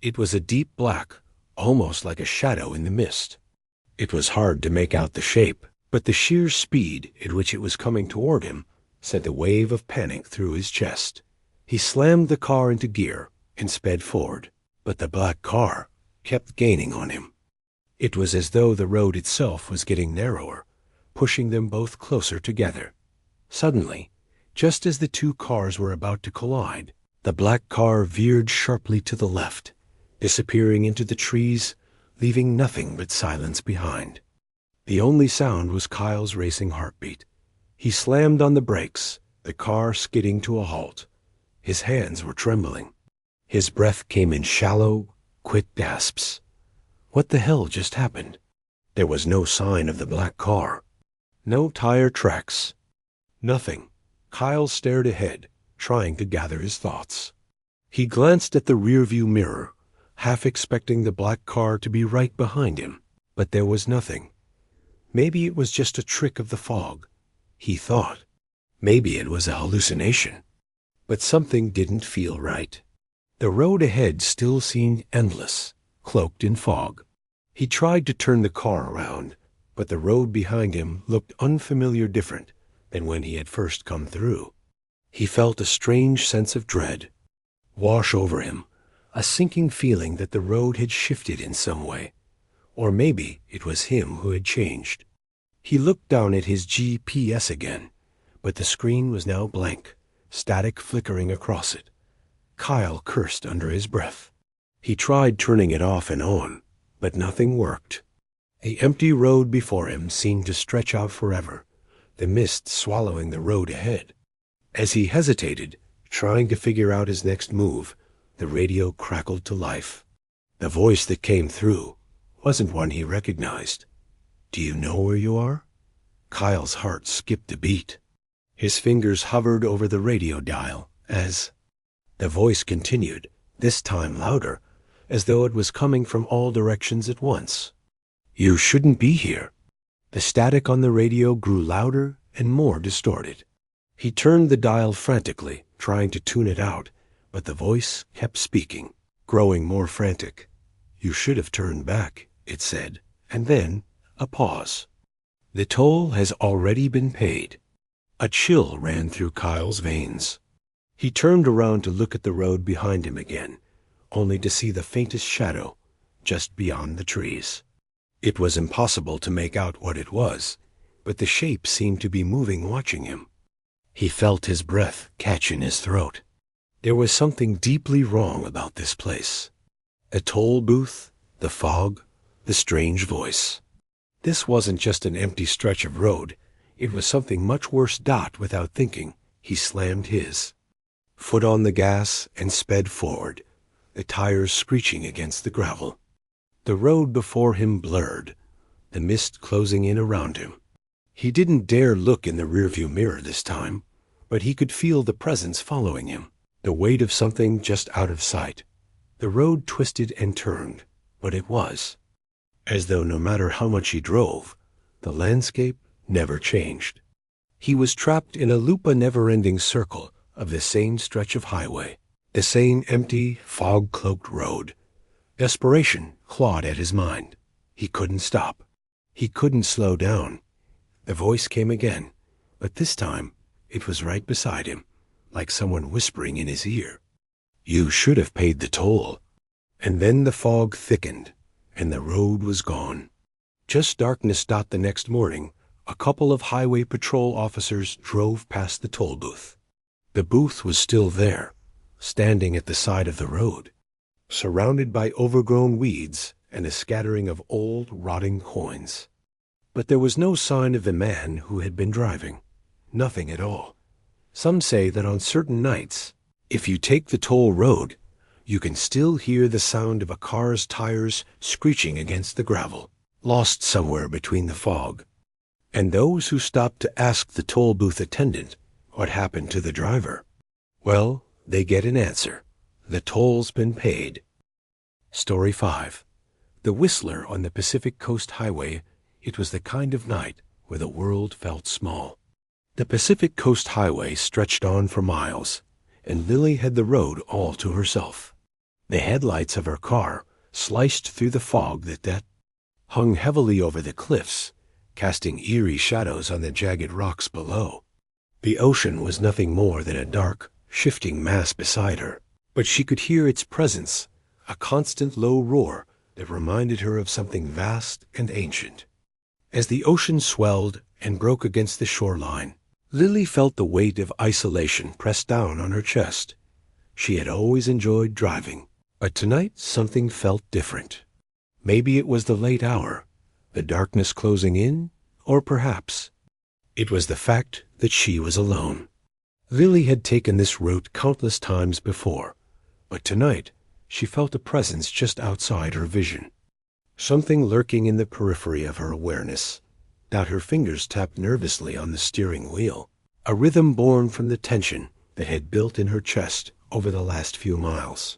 It was a deep black, almost like a shadow in the mist. It was hard to make out the shape, but the sheer speed at which it was coming toward him sent a wave of panic through his chest. He slammed the car into gear and sped forward, but the black car kept gaining on him. It was as though the road itself was getting narrower, pushing them both closer together. Suddenly, just as the two cars were about to collide, the black car veered sharply to the left, disappearing into the trees, leaving nothing but silence behind. The only sound was Kyle's racing heartbeat. He slammed on the brakes, the car skidding to a halt. His hands were trembling. His breath came in shallow, quick gasps. What the hell just happened? There was no sign of the black car. No tire tracks. Nothing. Kyle stared ahead, trying to gather his thoughts. He glanced at the rearview mirror, half expecting the black car to be right behind him, but there was nothing. Maybe it was just a trick of the fog, he thought. Maybe it was a hallucination. But something didn't feel right. The road ahead still seemed endless, cloaked in fog. He tried to turn the car around, but the road behind him looked unfamiliar different than when he had first come through. He felt a strange sense of dread wash over him, a sinking feeling that the road had shifted in some way. Or maybe it was him who had changed. He looked down at his GPS again, but the screen was now blank, static flickering across it. Kyle cursed under his breath. He tried turning it off and on, but nothing worked. The empty road before him seemed to stretch out forever, the mist swallowing the road ahead. As he hesitated, trying to figure out his next move, the radio crackled to life. The voice that came through wasn't one he recognized. "Do you know where you are?" Kyle's heart skipped a beat. His fingers hovered over the radio dial as the voice continued, this time louder, as though it was coming from all directions at once. "You shouldn't be here." The static on the radio grew louder and more distorted. He turned the dial frantically, trying to tune it out, but the voice kept speaking, growing more frantic. "You should have turned back," it said, and then a pause. "The toll has already been paid." A chill ran through Kyle's veins. He turned around to look at the road behind him again, only to see the faintest shadow just beyond the trees. It was impossible to make out what it was, but the shape seemed to be moving, watching him. He felt his breath catch in his throat. There was something deeply wrong about this place. A toll booth, the fog, the strange voice. This wasn't just an empty stretch of road. It was something much worse. Without thinking, he slammed his foot on the gas and sped forward, the tires screeching against the gravel. The road before him blurred, the mist closing in around him. He didn't dare look in the rearview mirror this time, but he could feel the presence following him, the weight of something just out of sight. The road twisted and turned, but it was as though no matter how much he drove, the landscape never changed. He was trapped in a loop, a never-ending circle of the same stretch of highway, the same empty, fog-cloaked road. Desperation clawed at his mind. He couldn't stop. He couldn't slow down. The voice came again, but this time it was right beside him, like someone whispering in his ear. "You should have paid the toll." And then the fog thickened, and the road was gone. Just darkness. The next morning, a couple of highway patrol officers drove past the toll booth. The booth was still there, standing at the side of the road, surrounded by overgrown weeds and a scattering of old, rotting coins. But there was no sign of the man who had been driving. Nothing at all. Some say that on certain nights, if you take the toll road, you can still hear the sound of a car's tires screeching against the gravel, lost somewhere between the fog. And those who stopped to ask the toll booth attendant what happened to the driver, well, they get an answer. The toll's been paid. Story 5. The Whistler on the Pacific Coast Highway. It was the kind of night where the world felt small. The Pacific Coast Highway stretched on for miles, and Lily had the road all to herself. The headlights of her car sliced through the fog that hung heavily over the cliffs, casting eerie shadows on the jagged rocks below. The ocean was nothing more than a dark, shifting mass beside her, but she could hear its presence, a constant low roar that reminded her of something vast and ancient. As the ocean swelled and broke against the shoreline, Lily felt the weight of isolation press down on her chest. She had always enjoyed driving, but tonight something felt different. Maybe it was the late hour, the darkness closing in, or perhaps it was the fact that she was alone. Lily had taken this route countless times before, but tonight she felt a presence just outside her vision, something lurking in the periphery of her awareness. Her fingers tapped nervously on the steering wheel, a rhythm born from the tension that had built in her chest over the last few miles.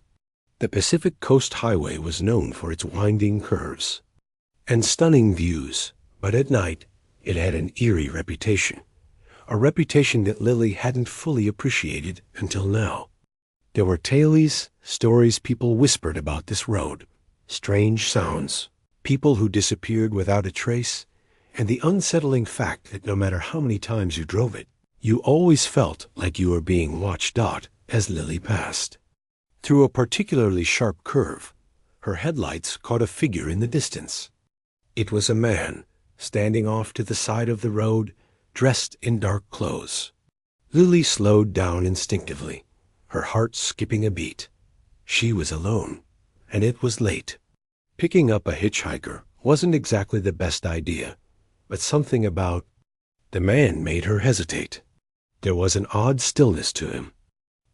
The Pacific Coast Highway was known for its winding curves and stunning views, but at night it had an eerie reputation, a reputation that Lily hadn't fully appreciated until now. There were tales, stories people whispered about this road, strange sounds, people who disappeared without a trace, and the unsettling fact that no matter how many times you drove it, you always felt like you were being watched. As Lily passed through a particularly sharp curve, her headlights caught a figure in the distance. It was a man, standing off to the side of the road, dressed in dark clothes. Lily slowed down instinctively, her heart skipping a beat. She was alone, and it was late. Picking up a hitchhiker wasn't exactly the best idea, but something about the man made her hesitate. There was an odd stillness to him.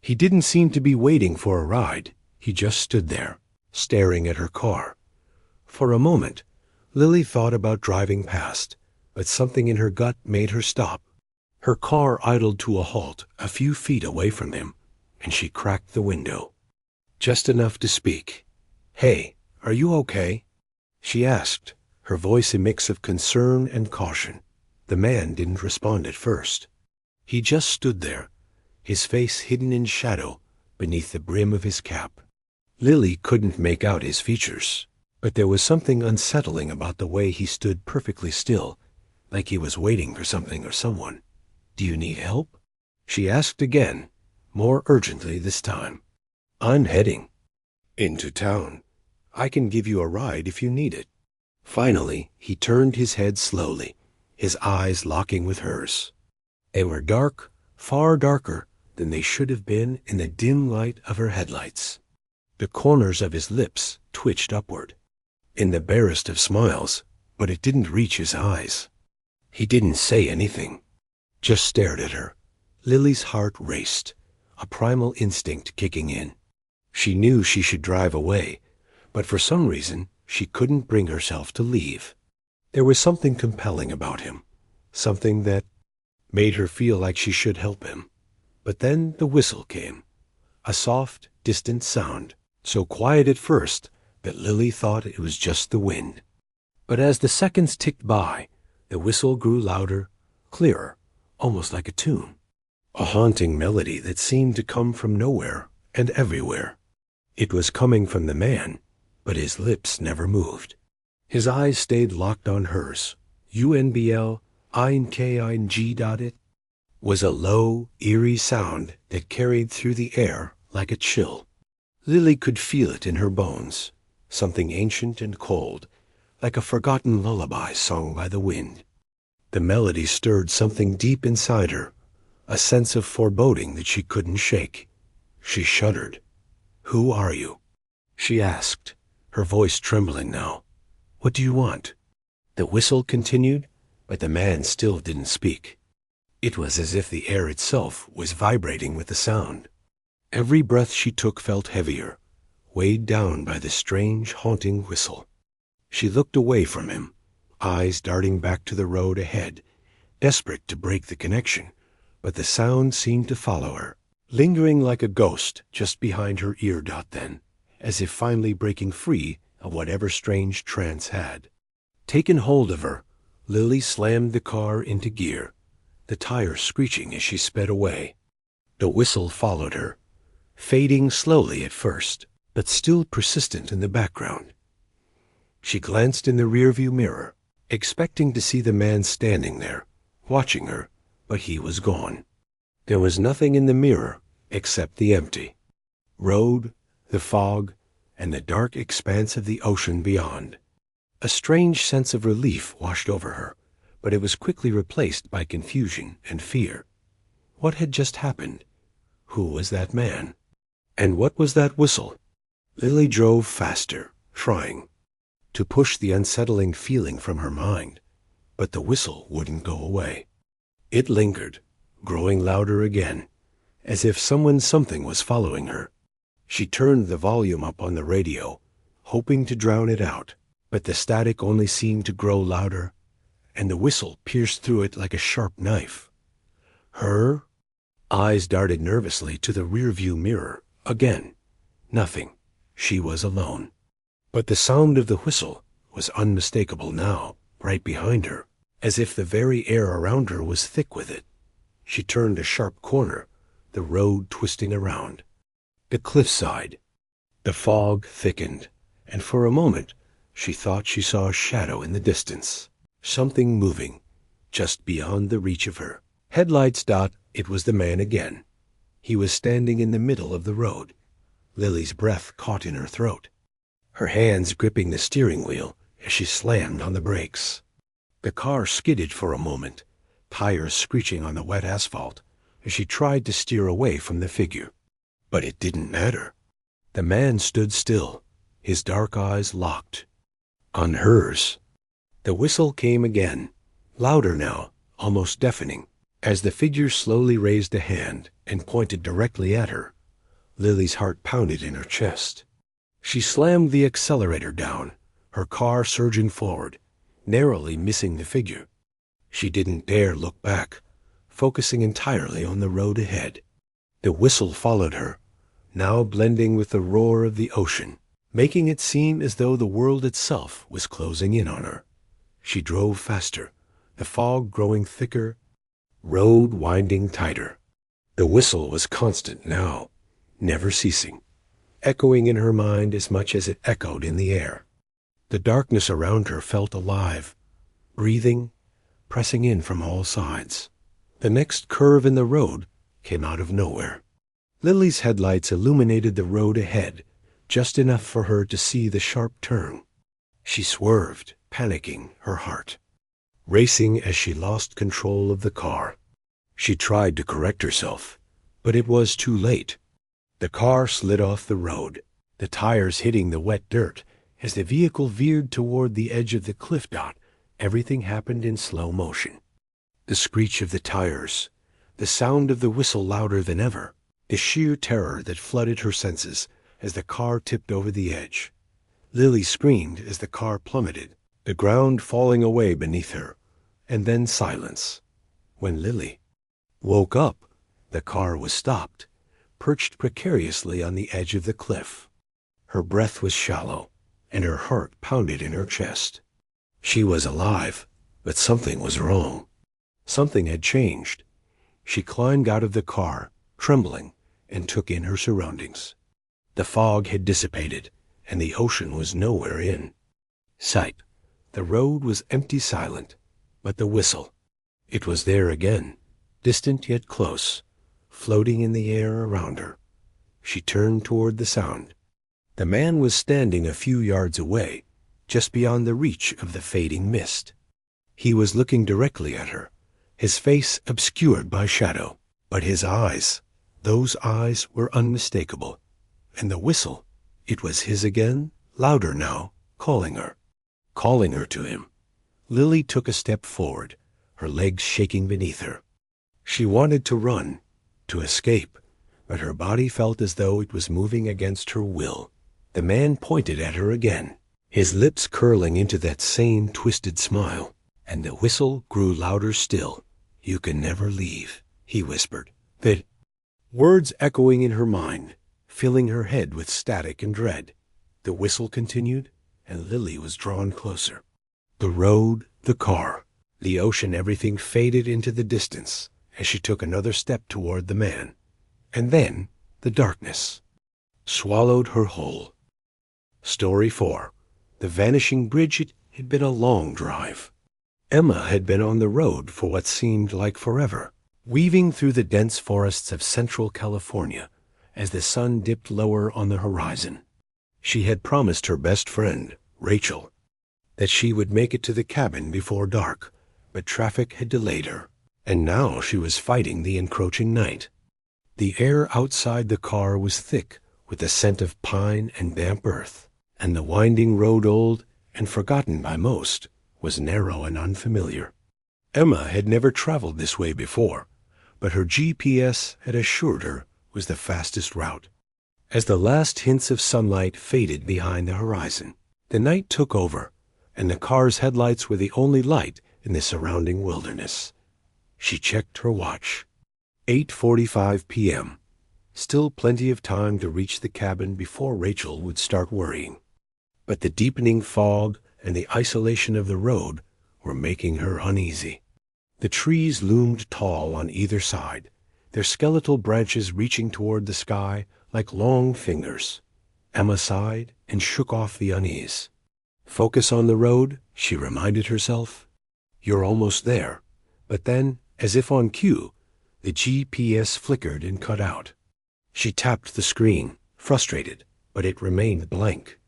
He didn't seem to be waiting for a ride. He just stood there, staring at her car. For a moment, Lily thought about driving past, but something in her gut made her stop. Her car idled to a halt a few feet away from him, and she cracked the window, just enough to speak. "Hey, are you okay?" she asked, her voice a mix of concern and caution. The man didn't respond at first. He just stood there, his face hidden in shadow beneath the brim of his cap. Lily couldn't make out his features, but there was something unsettling about the way he stood perfectly still, like he was waiting for something or someone. "Do you need help?" she asked again, more urgently this time. "I'm heading into town. I can give you a ride if you need it." Finally, he turned his head slowly, his eyes locking with hers. They were dark, far darker than they should have been in the dim light of her headlights. The corners of his lips twitched upward, in the barest of smiles, but it didn't reach his eyes. He didn't say anything, just stared at her. Lily's heart raced, a primal instinct kicking in. She knew she should drive away, but for some reason she couldn't bring herself to leave. There was something compelling about him, something that made her feel like she should help him. But then the whistle came, a soft, distant sound, so quiet at first that Lily thought it was just the wind. But as the seconds ticked by, the whistle grew louder, clearer, almost like a tune, a haunting melody that seemed to come from nowhere and everywhere. It was coming from the man, but his lips never moved. His eyes stayed locked on hers. UNBL It was a low, eerie sound that carried through the air like a chill. Lily could feel it in her bones, something ancient and cold, like a forgotten lullaby sung by the wind. The melody stirred something deep inside her, a sense of foreboding that she couldn't shake. She shuddered. "Who are you?" she asked, her voice trembling now. "What do you want?" The whistle continued, but the man still didn't speak. It was as if the air itself was vibrating with the sound. Every breath she took felt heavier, weighed down by the strange, haunting whistle. She looked away from him, eyes darting back to the road ahead, desperate to break the connection, but the sound seemed to follow her, lingering like a ghost just behind her ear dot then, as if finally breaking free of whatever strange trance had taken hold of her. Lily slammed the car into gear, the tires screeching as she sped away. The whistle followed her, fading slowly at first, but still persistent in the background. She glanced in the rearview mirror, expecting to see the man standing there, watching her, but he was gone. There was nothing in the mirror except the empty road, the fog, and the dark expanse of the ocean beyond. A strange sense of relief washed over her, but it was quickly replaced by confusion and fear. What had just happened? Who was that man? And what was that whistle? Lily drove faster, trying to push the unsettling feeling from her mind, but the whistle wouldn't go away. It lingered, growing louder again, as if something was following her. She turned the volume up on the radio, hoping to drown it out, but the static only seemed to grow louder, and the whistle pierced through it like a sharp knife. Her eyes darted nervously to the rearview mirror. Again, nothing. She was alone. But the sound of the whistle was unmistakable now, right behind her, as if the very air around her was thick with it. She turned a sharp corner, the road twisting around. The cliffside. The fog thickened, and for a moment she thought she saw a shadow in the distance, something moving, just beyond the reach of her. Headlights dot, it was the man again. He was standing in the middle of the road. Lily's breath caught in her throat, her hands gripping the steering wheel as she slammed on the brakes. The car skidded for a moment, tires screeching on the wet asphalt, as she tried to steer away from the figure. But it didn't matter. The man stood still, his dark eyes locked on hers. The whistle came again, louder now, almost deafening, as the figure slowly raised a hand and pointed directly at her. Lily's heart pounded in her chest. She slammed the accelerator down, her car surging forward, narrowly missing the figure. She didn't dare look back, focusing entirely on the road ahead. The whistle followed her, now blending with the roar of the ocean, making it seem as though the world itself was closing in on her. She drove faster, the fog growing thicker, road winding tighter. The whistle was constant now, never ceasing, echoing in her mind as much as it echoed in the air. The darkness around her felt alive, breathing, pressing in from all sides. The next curve in the road came out of nowhere. Lily's headlights illuminated the road ahead, just enough for her to see the sharp turn. She swerved, panicking, her heart racing as she lost control of the car. She tried to correct herself, but it was too late. The car slid off the road, the tires hitting the wet dirt. As the vehicle veered toward the edge of the cliff dot, everything happened in slow motion. The screech of the tires, the sound of the whistle louder than ever, the sheer terror that flooded her senses as the car tipped over the edge. Lily screamed as the car plummeted, the ground falling away beneath her, and then silence. When Lily woke up, the car was stopped, perched precariously on the edge of the cliff. Her breath was shallow, and her heart pounded in her chest. She was alive, but something was wrong. Something had changed. She climbed out of the car, trembling, and took in her surroundings. The fog had dissipated, and the ocean was nowhere in sight. The road was empty, silent, but the whistle, it was there again, distant yet close, floating in the air around her. She turned toward the sound. The man was standing a few yards away, just beyond the reach of the fading mist. He was looking directly at her, his face obscured by shadow, but his eyes, those eyes were unmistakable. And the whistle, it was his again, louder now, calling her to him. Lily took a step forward, her legs shaking beneath her. She wanted to run, to escape, but her body felt as though it was moving against her will. The man pointed at her again, his lips curling into that same twisted smile, and the whistle grew louder still. "You can never leave," he whispered. The words echoing in her mind, filling her head with static and dread. The whistle continued, and Lily was drawn closer. The road, the car, the ocean, everything faded into the distance as she took another step toward the man. And then the darkness swallowed her whole. Story 4. The Vanishing Bridge. It had been a long drive. Emma had been on the road for what seemed like forever, weaving through the dense forests of central California as the sun dipped lower on the horizon. She had promised her best friend, Rachel, that she would make it to the cabin before dark, but traffic had delayed her, and now she was fighting the encroaching night. The air outside the car was thick with the scent of pine and damp earth, and the winding road, old and forgotten by most, was narrow and unfamiliar. Emma had never traveled this way before, but her GPS had assured her was the fastest route. As the last hints of sunlight faded behind the horizon, the night took over, and the car's headlights were the only light in the surrounding wilderness. She checked her watch. 8:45 p.m. Still plenty of time to reach the cabin before Rachel would start worrying. But the deepening fog and the isolation of the road were making her uneasy. The trees loomed tall on either side, their skeletal branches reaching toward the sky like long fingers. Emma sighed and shook off the unease. Focus on the road, she reminded herself. You're almost there. But then, as if on cue, the GPS flickered and cut out. She tapped the screen, frustrated, but it remained blank.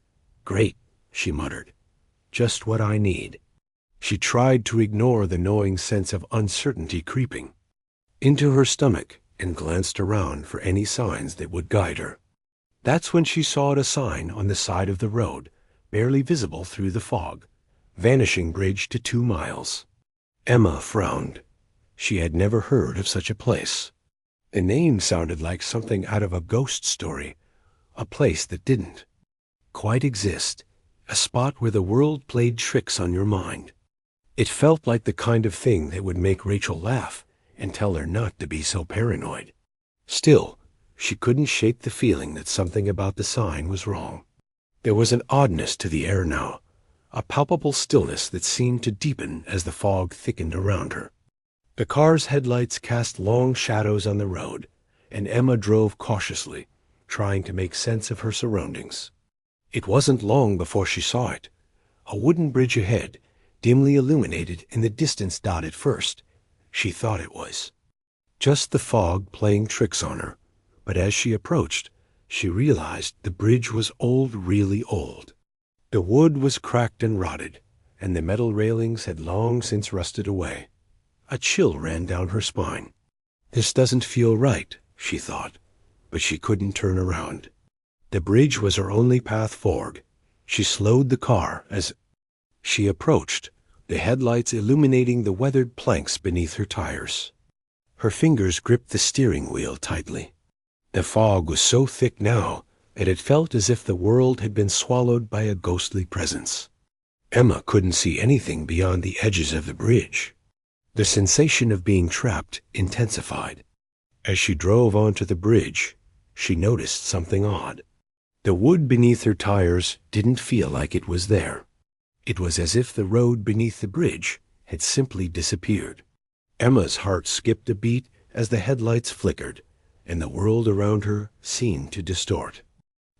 Great, she muttered. Just what I need. She tried to ignore the gnawing sense of uncertainty creeping into her stomach and glanced around for any signs that would guide her. That's when she saw a sign on the side of the road, barely visible through the fog. Vanishing Bridge to 2 miles. Emma frowned. She had never heard of such a place. The name sounded like something out of a ghost story, a place that didn't quite exist, a spot where the world played tricks on your mind. It felt like the kind of thing that would make Rachel laugh and tell her not to be so paranoid. Still, she couldn't shake the feeling that something about the sign was wrong. There was an oddness to the air now, a palpable stillness that seemed to deepen as the fog thickened around her. The car's headlights cast long shadows on the road, and Emma drove cautiously, trying to make sense of her surroundings. It wasn't long before she saw it. A wooden bridge ahead, dimly illuminated in the distance. At first, she thought it was just the fog playing tricks on her, But as she approached, she realized the bridge was old, really old. The wood was cracked and rotted, and the metal railings had long since rusted away. A chill ran down her spine. This doesn't feel right, she thought, but she couldn't turn around. The bridge was her only path forward. She slowed the car as she approached, the headlights illuminating the weathered planks beneath her tires. Her fingers gripped the steering wheel tightly. The fog was so thick now that it felt as if the world had been swallowed by a ghostly presence. Emma couldn't see anything beyond the edges of the bridge. The sensation of being trapped intensified. As she drove onto the bridge, she noticed something odd. The wood beneath her tires didn't feel like it was there. It was as if the road beneath the bridge had simply disappeared. Emma's heart skipped a beat as the headlights flickered, and the world around her seemed to distort.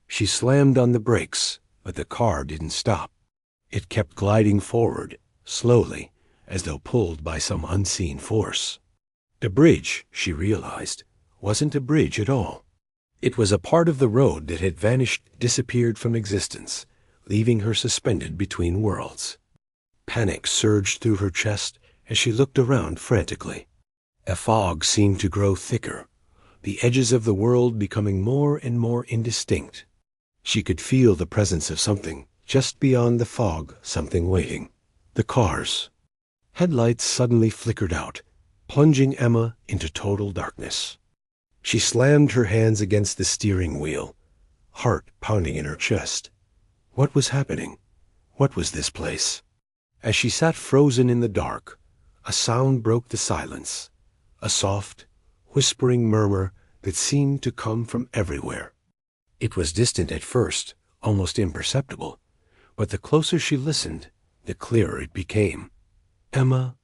She slammed on the brakes, but the car didn't stop. It kept gliding forward, slowly, as though pulled by some unseen force. The bridge, she realized, wasn't a bridge at all. It was a part of the road that had vanished, disappeared from existence, leaving her suspended between worlds. Panic surged through her chest as she looked around frantically. A fog seemed to grow thicker, the edges of the world becoming more and more indistinct. She could feel the presence of something just beyond the fog, something waiting. The cars. Headlights suddenly flickered out, plunging Emma into total darkness. She slammed her hands against the steering wheel, heart pounding in her chest. What was happening? What was this place? As she sat frozen in the dark, a sound broke the silence, a soft, whispering murmur that seemed to come from everywhere. It was distant at first, almost imperceptible, but the closer she listened, the clearer it became. Emma.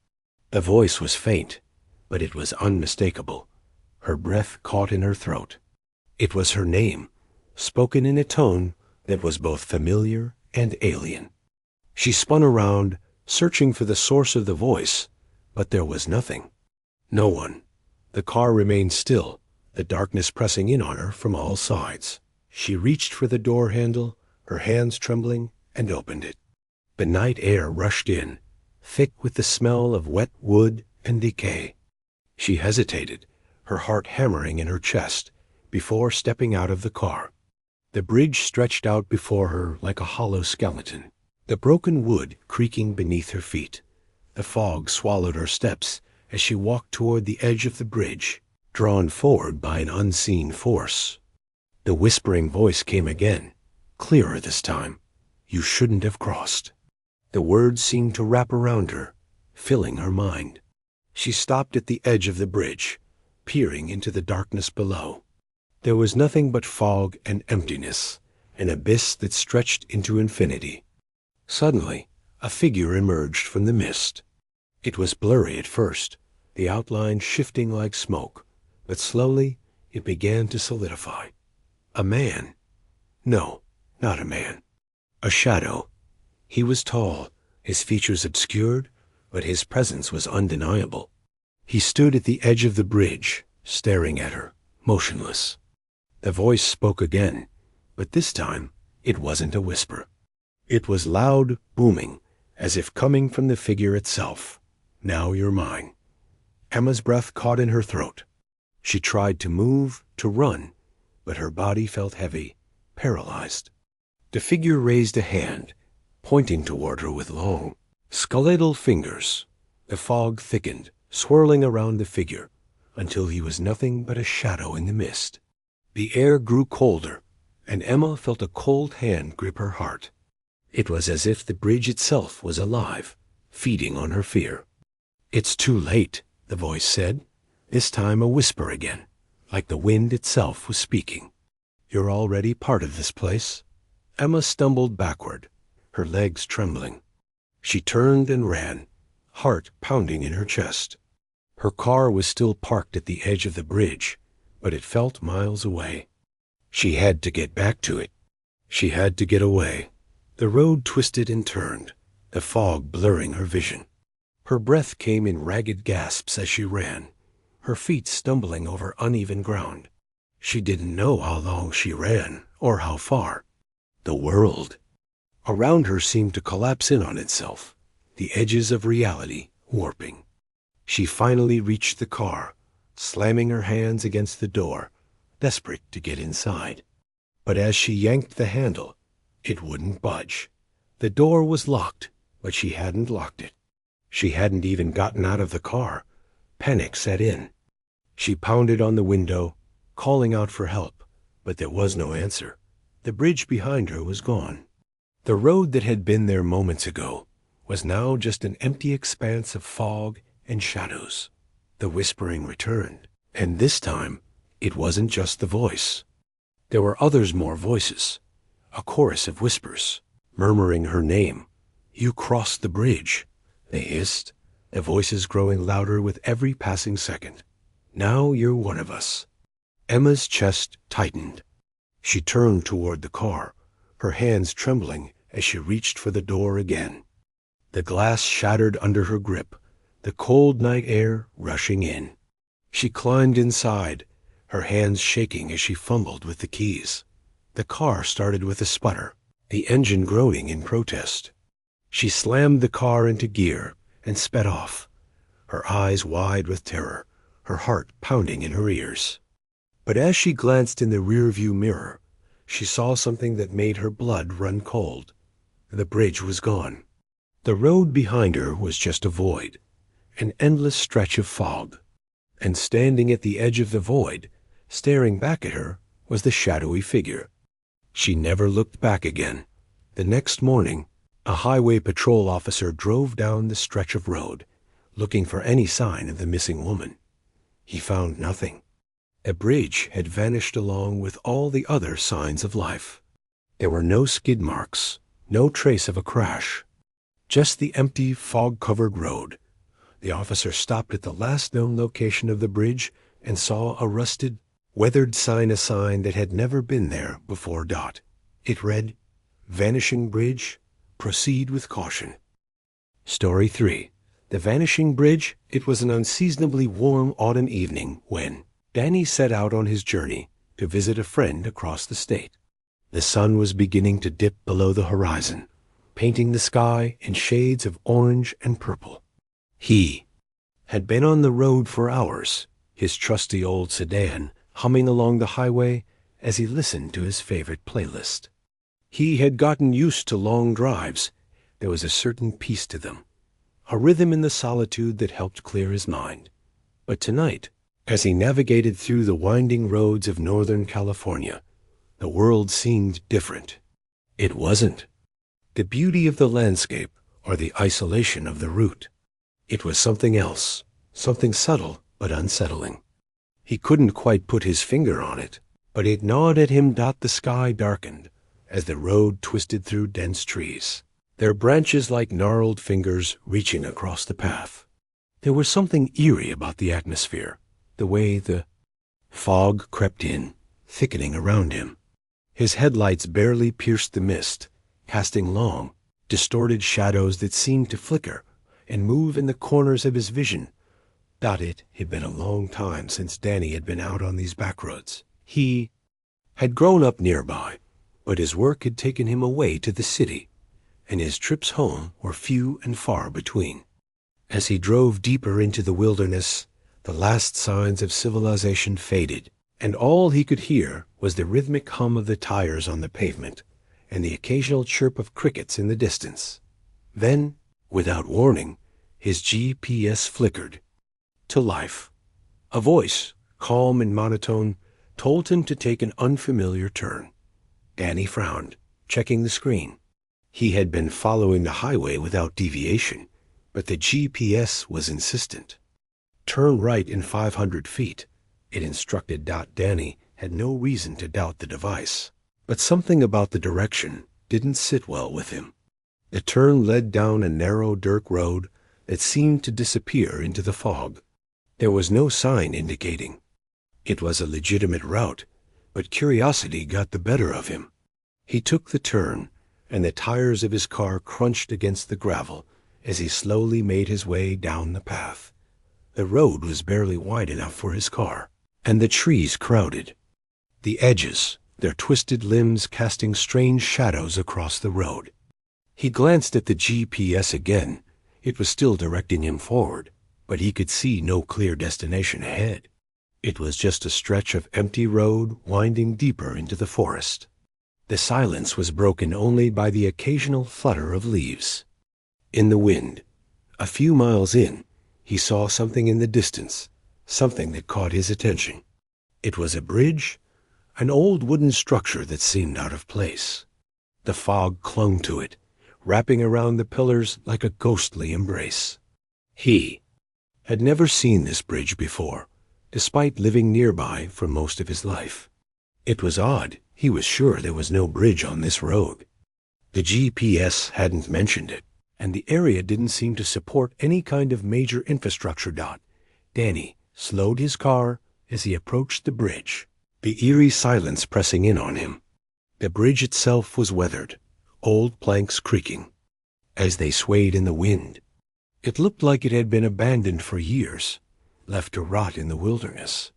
The voice was faint, but it was unmistakable. Her breath caught in her throat. It was her name, spoken in a tone that was both familiar and alien. She spun around, searching for the source of the voice, but there was nothing. No one. The car remained still, the darkness pressing in on her from all sides. She reached for the door handle, her hands trembling, and opened it. The night air rushed in, thick with the smell of wet wood and decay. She hesitated, her heart hammering in her chest, before stepping out of the car. The bridge stretched out before her like a hollow skeleton, the broken wood creaking beneath her feet. The fog swallowed her steps as she walked toward the edge of the bridge, drawn forward by an unseen force. The whispering voice came again, clearer this time. You shouldn't have crossed. The words seemed to wrap around her, filling her mind. She stopped at the edge of the bridge, peering into the darkness below. There was nothing but fog and emptiness, an abyss that stretched into infinity. Suddenly, a figure emerged from the mist. It was blurry at first, the outline shifting like smoke, but slowly it began to solidify. A man. No, not a man. A shadow. He was tall, his features obscured, but his presence was undeniable. He stood at the edge of the bridge, staring at her, motionless. The voice spoke again, but this time it wasn't a whisper. It was loud, booming, as if coming from the figure itself. Now you're mine. Emma's breath caught in her throat. She tried to move, to run, but her body felt heavy, paralyzed. The figure raised a hand, pointing toward her with long, skeletal fingers. The fog thickened, swirling around the figure, until he was nothing but a shadow in the mist. The air grew colder, and Emma felt a cold hand grip her heart. It was as if the bridge itself was alive, feeding on her fear. It's too late, the voice said, this time a whisper again, like the wind itself was speaking. You're already part of this place. Emma stumbled backward, her legs trembling. She turned and ran, heart pounding in her chest. Her car was still parked at the edge of the bridge, but it felt miles away. She had to get back to it. She had to get away. The road twisted and turned, the fog blurring her vision. Her breath came in ragged gasps as she ran, her feet stumbling over uneven ground. She didn't know how long she ran or how far. The world around her seemed to collapse in on itself, the edges of reality warping. She finally reached the car, slamming her hands against the door, desperate to get inside. But as she yanked the handle, it wouldn't budge. The door was locked, but she hadn't locked it. She hadn't even gotten out of the car. Panic set in. She pounded on the window, calling out for help, but there was no answer. The bridge behind her was gone. The road that had been there moments ago was now just an empty expanse of fog and shadows. The whispering returned, and this time it wasn't just the voice. There were more voices, a chorus of whispers, murmuring her name. "You crossed the bridge," they hissed, their voices growing louder with every passing second. "Now you're one of us." Emma's chest tightened. She turned toward the car, her hands trembling as she reached for the door again. The glass shattered under her grip, the cold night air rushing in. She climbed inside, her hands shaking as she fumbled with the keys. The car started with a sputter, the engine groaning in protest. She slammed the car into gear and sped off, her eyes wide with terror, her heart pounding in her ears. But as she glanced in the rearview mirror, she saw something that made her blood run cold. The bridge was gone. The road behind her was just a void, an endless stretch of fog. And standing at the edge of the void, staring back at her, was the shadowy figure. She never looked back again. The next morning, a highway patrol officer drove down the stretch of road, looking for any sign of the missing woman. He found nothing. A bridge had vanished along with all the other signs of life. There were no skid marks, no trace of a crash, just the empty, fog-covered road. The officer stopped at the last known location of the bridge and saw a rusted, weathered sign that had never been there before. It read, "Vanishing Bridge, proceed with caution." Story 3. The Vanishing Bridge. It was an unseasonably warm autumn evening when Danny set out on his journey to visit a friend across the state. The sun was beginning to dip below the horizon, painting the sky in shades of orange and purple. He had been on the road for hours, his trusty old sedan humming along the highway as he listened to his favorite playlist. He had gotten used to long drives. There was a certain peace to them, a rhythm in the solitude that helped clear his mind. But tonight, as he navigated through the winding roads of Northern California, the world seemed different. It wasn't the beauty of the landscape or the isolation of the route. It was something else, something subtle but unsettling. He couldn't quite put his finger on it, but it gnawed at him. The sky darkened as the road twisted through dense trees, their branches like gnarled fingers reaching across the path. There was something eerie about the atmosphere, the way the fog crept in, thickening around him. His headlights barely pierced the mist, casting long, distorted shadows that seemed to flicker and move in the corners of his vision. It had been a long time since Danny had been out on these back roads. He had grown up nearby, but his work had taken him away to the city, and his trips home were few and far between. As he drove deeper into the wilderness, the last signs of civilization faded, and all he could hear was the rhythmic hum of the tires on the pavement and the occasional chirp of crickets in the distance. Then, without warning, his GPS flickered to life. A voice, calm and monotone, told him to take an unfamiliar turn. Danny frowned, checking the screen. He had been following the highway without deviation, but the GPS was insistent. "Turn right in 500 feet, it instructed. Danny had no reason to doubt the device, but something about the direction didn't sit well with him. The turn led down a narrow dirt road that seemed to disappear into the fog. There was no sign indicating it was a legitimate route, but curiosity got the better of him. He took the turn, and the tires of his car crunched against the gravel as he slowly made his way down the path. The road was barely wide enough for his car, and the trees crowded. The edges, their twisted limbs casting strange shadows across the road. He glanced at the GPS again. It was still directing him forward, but he could see no clear destination ahead. It was just a stretch of empty road winding deeper into the forest. The silence was broken only by the occasional flutter of leaves. In the wind, a few miles in, he saw something in the distance, something that caught his attention. It was a bridge, an old wooden structure that seemed out of place. The fog clung to it, wrapping around the pillars like a ghostly embrace. He had never seen this bridge before, despite living nearby for most of his life. It was odd. He was sure there was no bridge on this road. The GPS hadn't mentioned it, and the area didn't seem to support any kind of major infrastructure. Danny slowed his car as he approached the bridge, the eerie silence pressing in on him. The bridge itself was weathered, old planks creaking as they swayed in the wind. It looked like it had been abandoned for years, left to rot in the wilderness.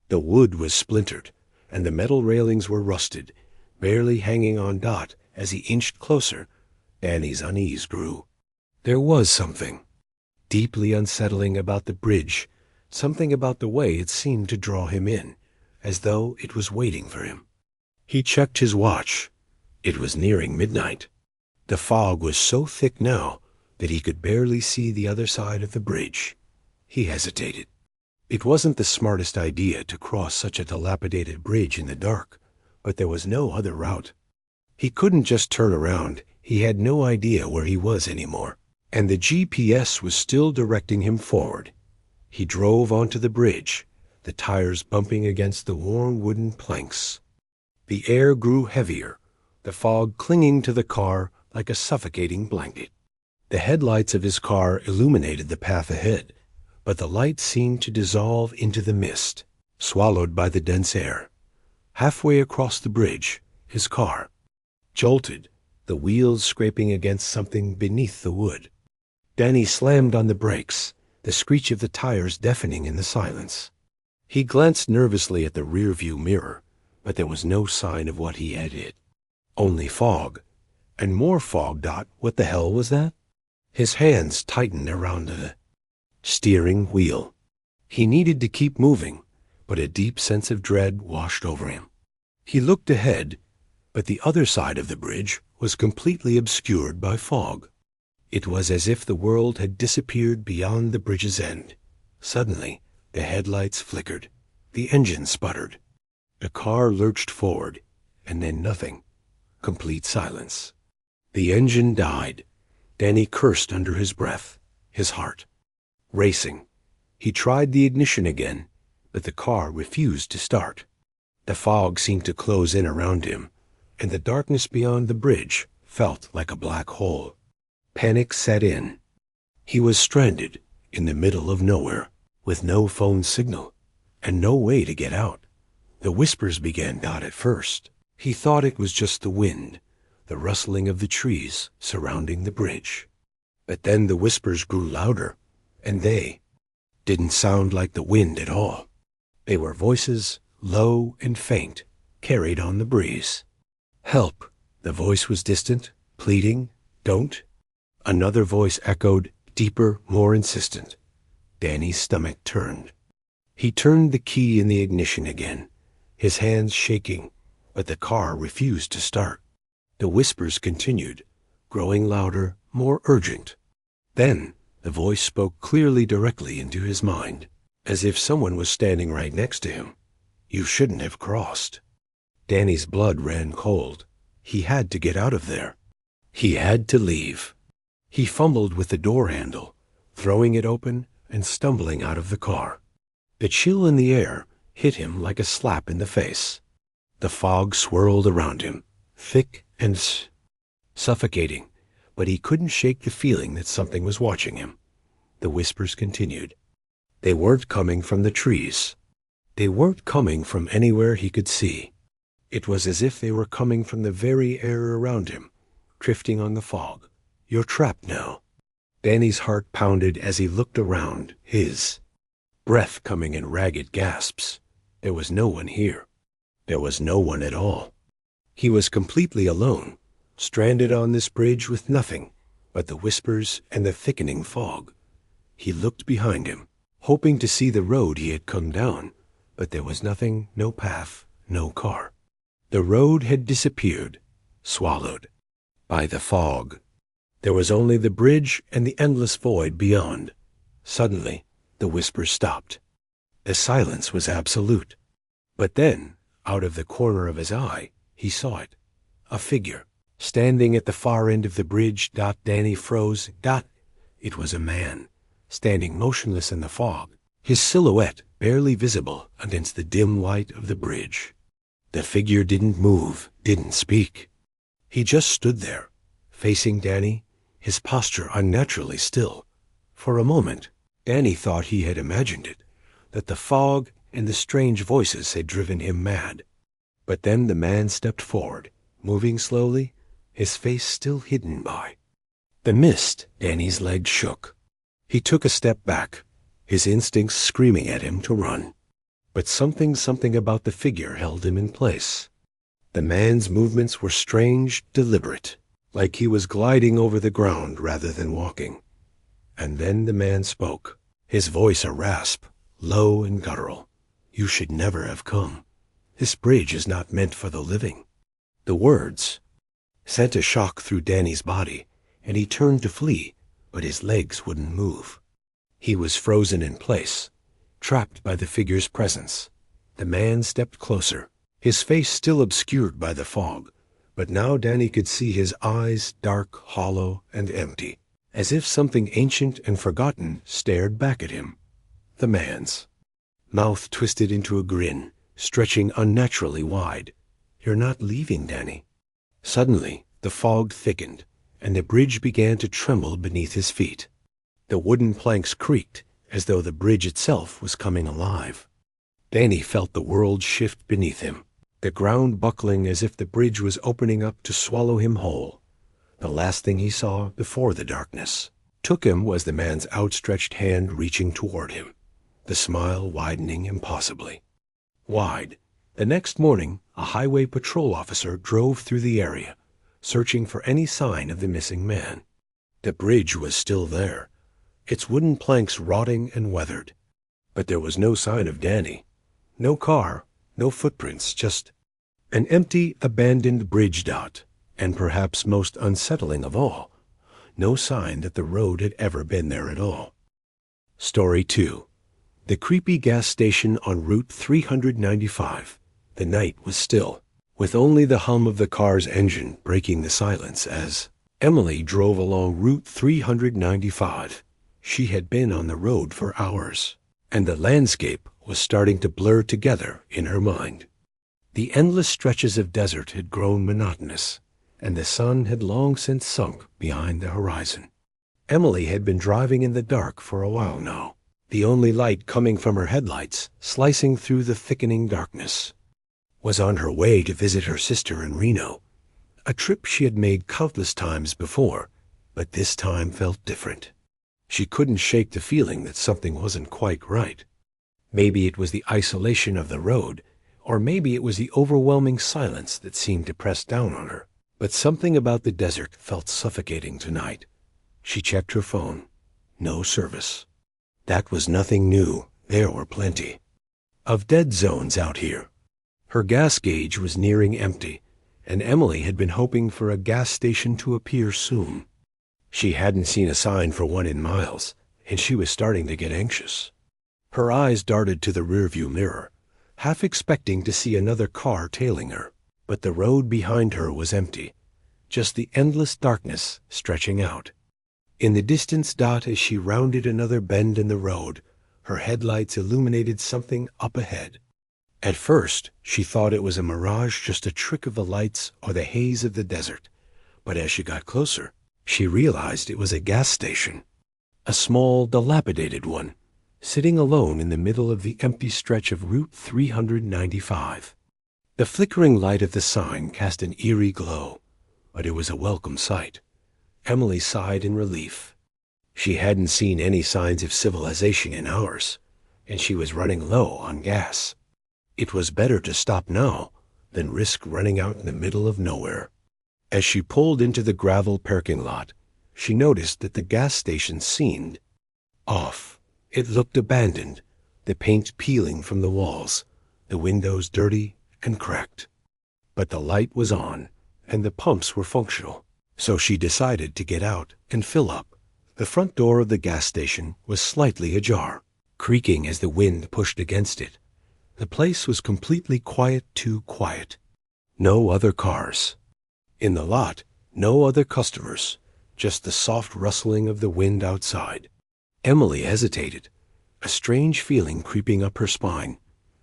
The wood was splintered, and the metal railings were rusted, barely hanging on Dot. As he inched closer, Danny's unease grew. There was something deeply unsettling about the bridge, something about the way it seemed to draw him in, as though it was waiting for him. He checked his watch. It was nearing midnight. The fog was so thick now that he could barely see the other side of the bridge. He hesitated. It wasn't the smartest idea to cross such a dilapidated bridge in the dark, but there was no other route. He couldn't just turn around. He had no idea where he was anymore, and the GPS was still directing him forward. He drove onto the bridge, the tires bumping against the worn wooden planks. The air grew heavier, the fog clinging to the car like a suffocating blanket. The headlights of his car illuminated the path ahead, but the light seemed to dissolve into the mist, swallowed by the dense air. Halfway across the bridge, his car jolted, the wheels scraping against something beneath the wood. Danny slammed on the brakes, the screech of the tires deafening in the silence. He glanced nervously at the rearview mirror, but there was no sign of what he had hit. Only fog, and more fog. What the hell was that? His hands tightened around the steering wheel. He needed to keep moving, but a deep sense of dread washed over him. He looked ahead, but the other side of the bridge was completely obscured by fog. It was as if the world had disappeared beyond the bridge's end. Suddenly, the headlights flickered. The engine sputtered. The car lurched forward, and then nothing. Complete silence. The engine died. Danny cursed under his breath, his heart racing. He tried the ignition again, but the car refused to start. The fog seemed to close in around him, and the darkness beyond the bridge felt like a black hole. Panic set in. He was stranded in the middle of nowhere, with no phone signal, and no way to get out. The whispers began. At first, he thought it was just the wind, the rustling of the trees surrounding the bridge. But then the whispers grew louder, and they didn't sound like the wind at all. They were voices, low and faint, carried on the breeze. Help! The voice was distant, pleading. Don't! Another voice echoed, deeper, more insistent. Danny's stomach turned. He turned the key in the ignition again, his hands shaking, but the car refused to start. The whispers continued, growing louder, more urgent. Then the voice spoke clearly, directly into his mind, as if someone was standing right next to him. You shouldn't have crossed. Danny's blood ran cold. He had to get out of there. He had to leave. He fumbled with the door handle, throwing it open and stumbling out of the car. The chill in the air hit him like a slap in the face. The fog swirled around him, thick and suffocating, but he couldn't shake the feeling that something was watching him. The whispers continued. They weren't coming from the trees. They weren't coming from anywhere he could see. It was as if they were coming from the very air around him, drifting on the fog. You're trapped now. Danny's heart pounded as he looked around, his breath coming in ragged gasps. There was no one here. There was no one at all. He was completely alone, stranded on this bridge with nothing but the whispers and the thickening fog. He looked behind him, hoping to see the road he had come down, but there was nothing, no path, no car. The road had disappeared, swallowed by the fog. There was only the bridge and the endless void beyond. Suddenly, the whispers stopped. The silence was absolute. But then, out of the corner of his eye, he saw it. A figure, standing at the far end of the bridge. Danny froze. It was a man, standing motionless in the fog, his silhouette barely visible against the dim light of the bridge. The figure didn't move, didn't speak. He just stood there, facing Danny, his posture unnaturally still. For a moment, Danny thought he had imagined it, that the fog and the strange voices had driven him mad. But then the man stepped forward, moving slowly, his face still hidden by the mist. Danny's legs shook. He took a step back, his instincts screaming at him to run. But something about the figure held him in place. The man's movements were strange, deliberate, like he was gliding over the ground rather than walking. And then the man spoke, his voice a rasp, low and guttural. "You should never have come. This bridge is not meant for the living." The words sent a shock through Danny's body, and he turned to flee, but his legs wouldn't move. He was frozen in place, trapped by the figure's presence. The man stepped closer, his face still obscured by the fog, but now Danny could see his eyes dark, hollow, and empty, as if something ancient and forgotten stared back at him. The man's mouth twisted into a grin, stretching unnaturally wide. "You're not leaving, Danny." Suddenly, the fog thickened, and the bridge began to tremble beneath his feet. The wooden planks creaked, as though the bridge itself was coming alive. Danny felt the world shift beneath him, the ground buckling as if the bridge was opening up to swallow him whole. The last thing he saw before the darkness took him was the man's outstretched hand reaching toward him, the smile widening impossibly. Wide. The next morning, a highway patrol officer drove through the area, searching for any sign of the missing man. The bridge was still there, its wooden planks rotting and weathered. But there was no sign of Danny. No car, no footprints, just an empty, abandoned bridge. And perhaps most unsettling of all, no sign that the road had ever been there at all. Story 2. The creepy gas station on Route 395. The night was still, with only the hum of the car's engine breaking the silence as Emily drove along Route 395. She had been on the road for hours, and the landscape was starting to blur together in her mind. The endless stretches of desert had grown monotonous, and the sun had long since sunk behind the horizon. Emily had been driving in the dark for a while now, the only light coming from her headlights, slicing through the thickening darkness. Was on her way to visit her sister in Reno, a trip she had made countless times before, but this time felt different. She couldn't shake the feeling that something wasn't quite right. Maybe it was the isolation of the road, or maybe it was the overwhelming silence that seemed to press down on her. But something about the desert felt suffocating tonight. She checked her phone. No service. That was nothing new. There were plenty of dead zones out here. Her gas gauge was nearing empty, and Emily had been hoping for a gas station to appear soon. She hadn't seen a sign for one in miles, and she was starting to get anxious. Her eyes darted to the rearview mirror, half expecting to see another car tailing her. But the road behind her was empty, just the endless darkness stretching out. In the distance, as she rounded another bend in the road, her headlights illuminated something up ahead. At first, she thought it was a mirage, just a trick of the lights or the haze of the desert. But as she got closer, she realized it was a gas station, a small, dilapidated one, sitting alone in the middle of the empty stretch of Route 395. The flickering light of the sign cast an eerie glow, but it was a welcome sight. Emily sighed in relief. She hadn't seen any signs of civilization in hours, and she was running low on gas. It was better to stop now than risk running out in the middle of nowhere. As she pulled into the gravel parking lot, she noticed that the gas station seemed off. It looked abandoned, the paint peeling from the walls, the windows dirty and cracked. But the light was on, and the pumps were functional, so she decided to get out and fill up. The front door of the gas station was slightly ajar, creaking as the wind pushed against it. The place was completely quiet, too quiet. No other cars. In the lot, no other customers, just the soft rustling of the wind outside. Emily hesitated, a strange feeling creeping up her spine,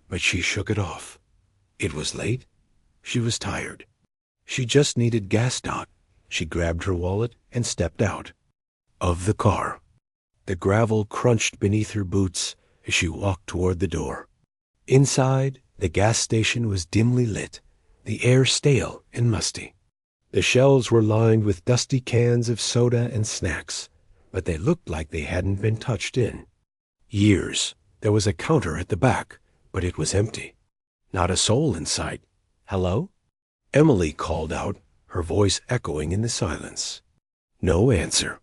but she shook it off. It was late. She was tired. She just needed gas. She grabbed her wallet and stepped out of the car. The gravel crunched beneath her boots as she walked toward the door. Inside, the gas station was dimly lit, the air stale and musty. The shelves were lined with dusty cans of soda and snacks, but they looked like they hadn't been touched in years. There was a counter at the back, but it was empty. Not a soul in sight. "Hello?" Emily called out, her voice echoing in the silence. No answer.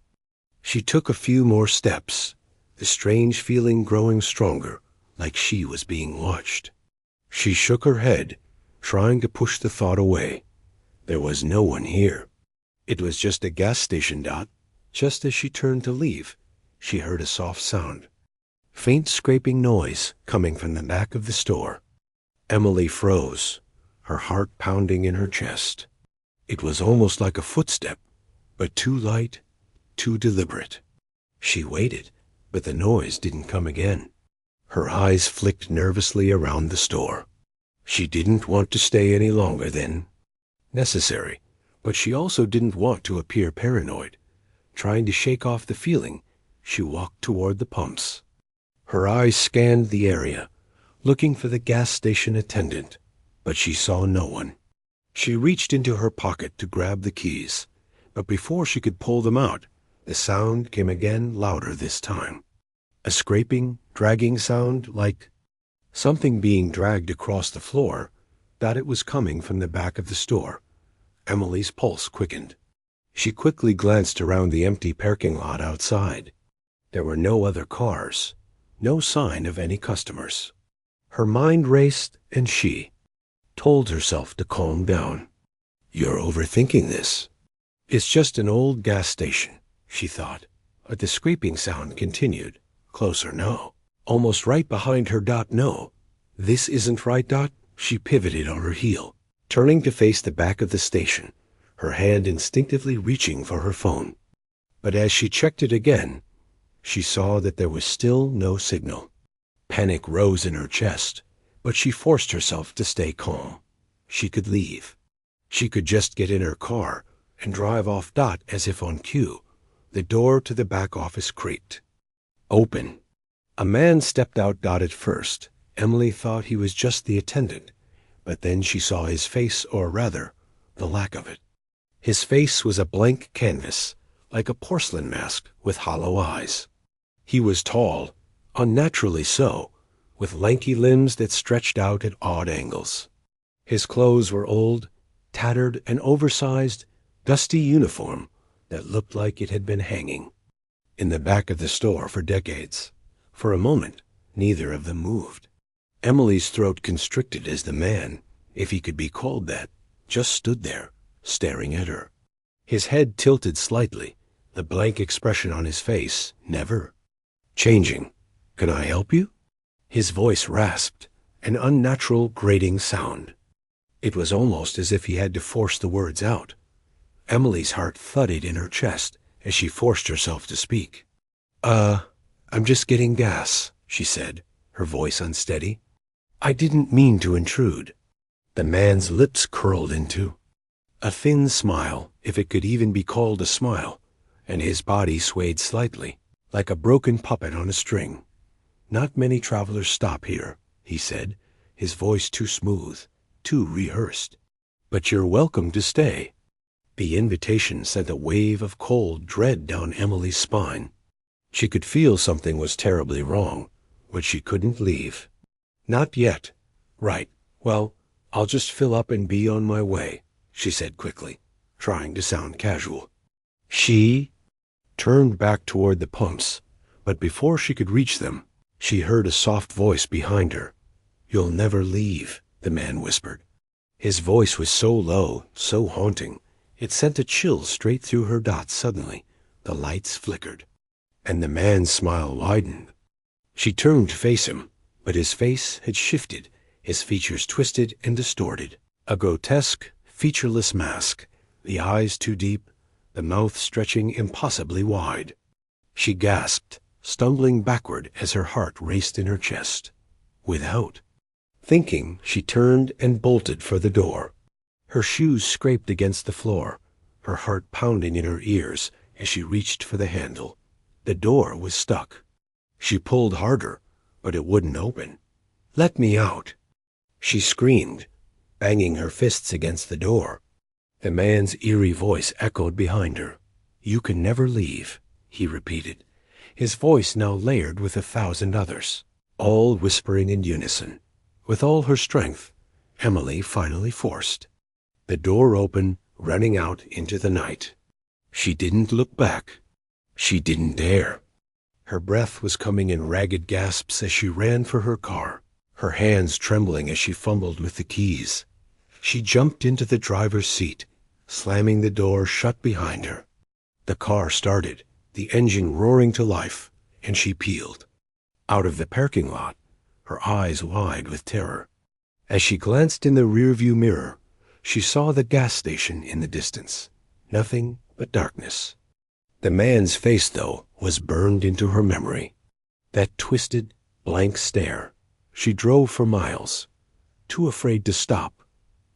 She took a few more steps, the strange feeling growing stronger, like she was being watched. She shook her head, trying to push the thought away. There was no one here. It was just a gas station. Just as she turned to leave, she heard a soft sound. Faint scraping noise coming from the back of the store. Emily froze, her heart pounding in her chest. It was almost like a footstep, but too light, too deliberate. She waited, but the noise didn't come again. Her eyes flicked nervously around the store. She didn't want to stay any longer than necessary, but she also didn't want to appear paranoid. Trying to shake off the feeling, she walked toward the pumps. Her eyes scanned the area, looking for the gas station attendant, but she saw no one. She reached into her pocket to grab the keys, but before she could pull them out, the sound came again, louder this time. A scraping, dragging sound like something being dragged across the floor. That it was coming from the back of the store. Emily's pulse quickened. She quickly glanced around the empty parking lot outside. There were no other cars, no sign of any customers. Her mind raced, and she told herself to calm down. "You're overthinking this. It's just an old gas station," she thought. But the scraping sound continued. Closer, no. Almost right behind her. No. This isn't right. She pivoted on her heel, turning to face the back of the station, her hand instinctively reaching for her phone. But as she checked it again, she saw that there was still no signal. Panic rose in her chest, but she forced herself to stay calm. She could leave. She could just get in her car and drive off. As if on cue, the door to the back office creaked open. A man stepped out. At first, Emily thought he was just the attendant, but then she saw his face, or rather, the lack of it. His face was a blank canvas, like a porcelain mask with hollow eyes. He was tall, unnaturally so, with lanky limbs that stretched out at odd angles. His clothes were old, tattered, and oversized, dusty uniform that looked like it had been hanging in the back of the store for decades. For a moment, neither of them moved. Emily's throat constricted as the man, if he could be called that, just stood there, staring at her. His head tilted slightly, the blank expression on his face never changing. "Can I help you?" His voice rasped, an unnatural grating sound. It was almost as if he had to force the words out. Emily's heart thudded in her chest as she forced herself to speak. I'm just getting gas," she said, her voice unsteady. "I didn't mean to intrude." The man's lips curled into a thin smile, if it could even be called a smile, and his body swayed slightly, like a broken puppet on a string. "Not many travelers stop here," he said, his voice too smooth, too rehearsed. "But you're welcome to stay." The invitation sent a wave of cold dread down Emily's spine. She could feel something was terribly wrong, but she couldn't leave. "Not yet." "Right. Well, I'll just fill up and be on my way, she said quickly, trying to sound casual. She turned back toward the pumps, but before she could reach them, she heard a soft voice behind her. You'll never leave, the man whispered. His voice was so low, so haunting, it sent a chill straight through her dots suddenly. The lights flickered, and the man's smile widened. She turned to face him, but his face had shifted, his features twisted and distorted. A grotesque, featureless mask, the eyes too deep, the mouth stretching impossibly wide. She gasped, stumbling backward as her heart raced in her chest. Without thinking, she turned and bolted for the door. Her shoes scraped against the floor, her heart pounding in her ears as she reached for the handle. The door was stuck. She pulled harder, but it wouldn't open. Let me out, she screamed, banging her fists against the door. The man's eerie voice echoed behind her. You can never leave, he repeated, his voice now layered with 1,000 others, all whispering in unison. With all her strength, Emily finally forced the door open, running out into the night. She didn't look back. She didn't dare. Her breath was coming in ragged gasps as she ran for her car, her hands trembling as she fumbled with the keys. She jumped into the driver's seat, slamming the door shut behind her. The car started, the engine roaring to life, and she peeled out of the parking lot, her eyes wide with terror. As she glanced in the rearview mirror, she saw the gas station in the distance. Nothing but darkness. The man's face, though, was burned into her memory. That twisted, blank stare. She drove for miles, too afraid to stop,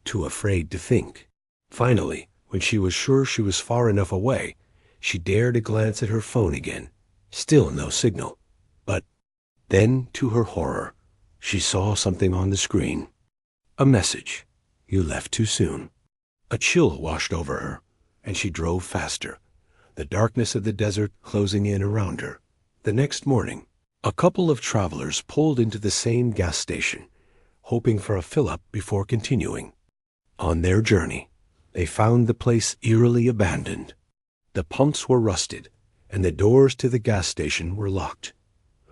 too afraid to think. Finally, when she was sure she was far enough away, she dared to glance at her phone again. Still no signal. But then, to her horror, she saw something on the screen. A message. You left too soon. A chill washed over her, and she drove faster, the darkness of the desert closing in around her. The next morning, a couple of travelers pulled into the same gas station, hoping for a fill-up before continuing. On their journey, they found the place eerily abandoned. The pumps were rusted, and the doors to the gas station were locked.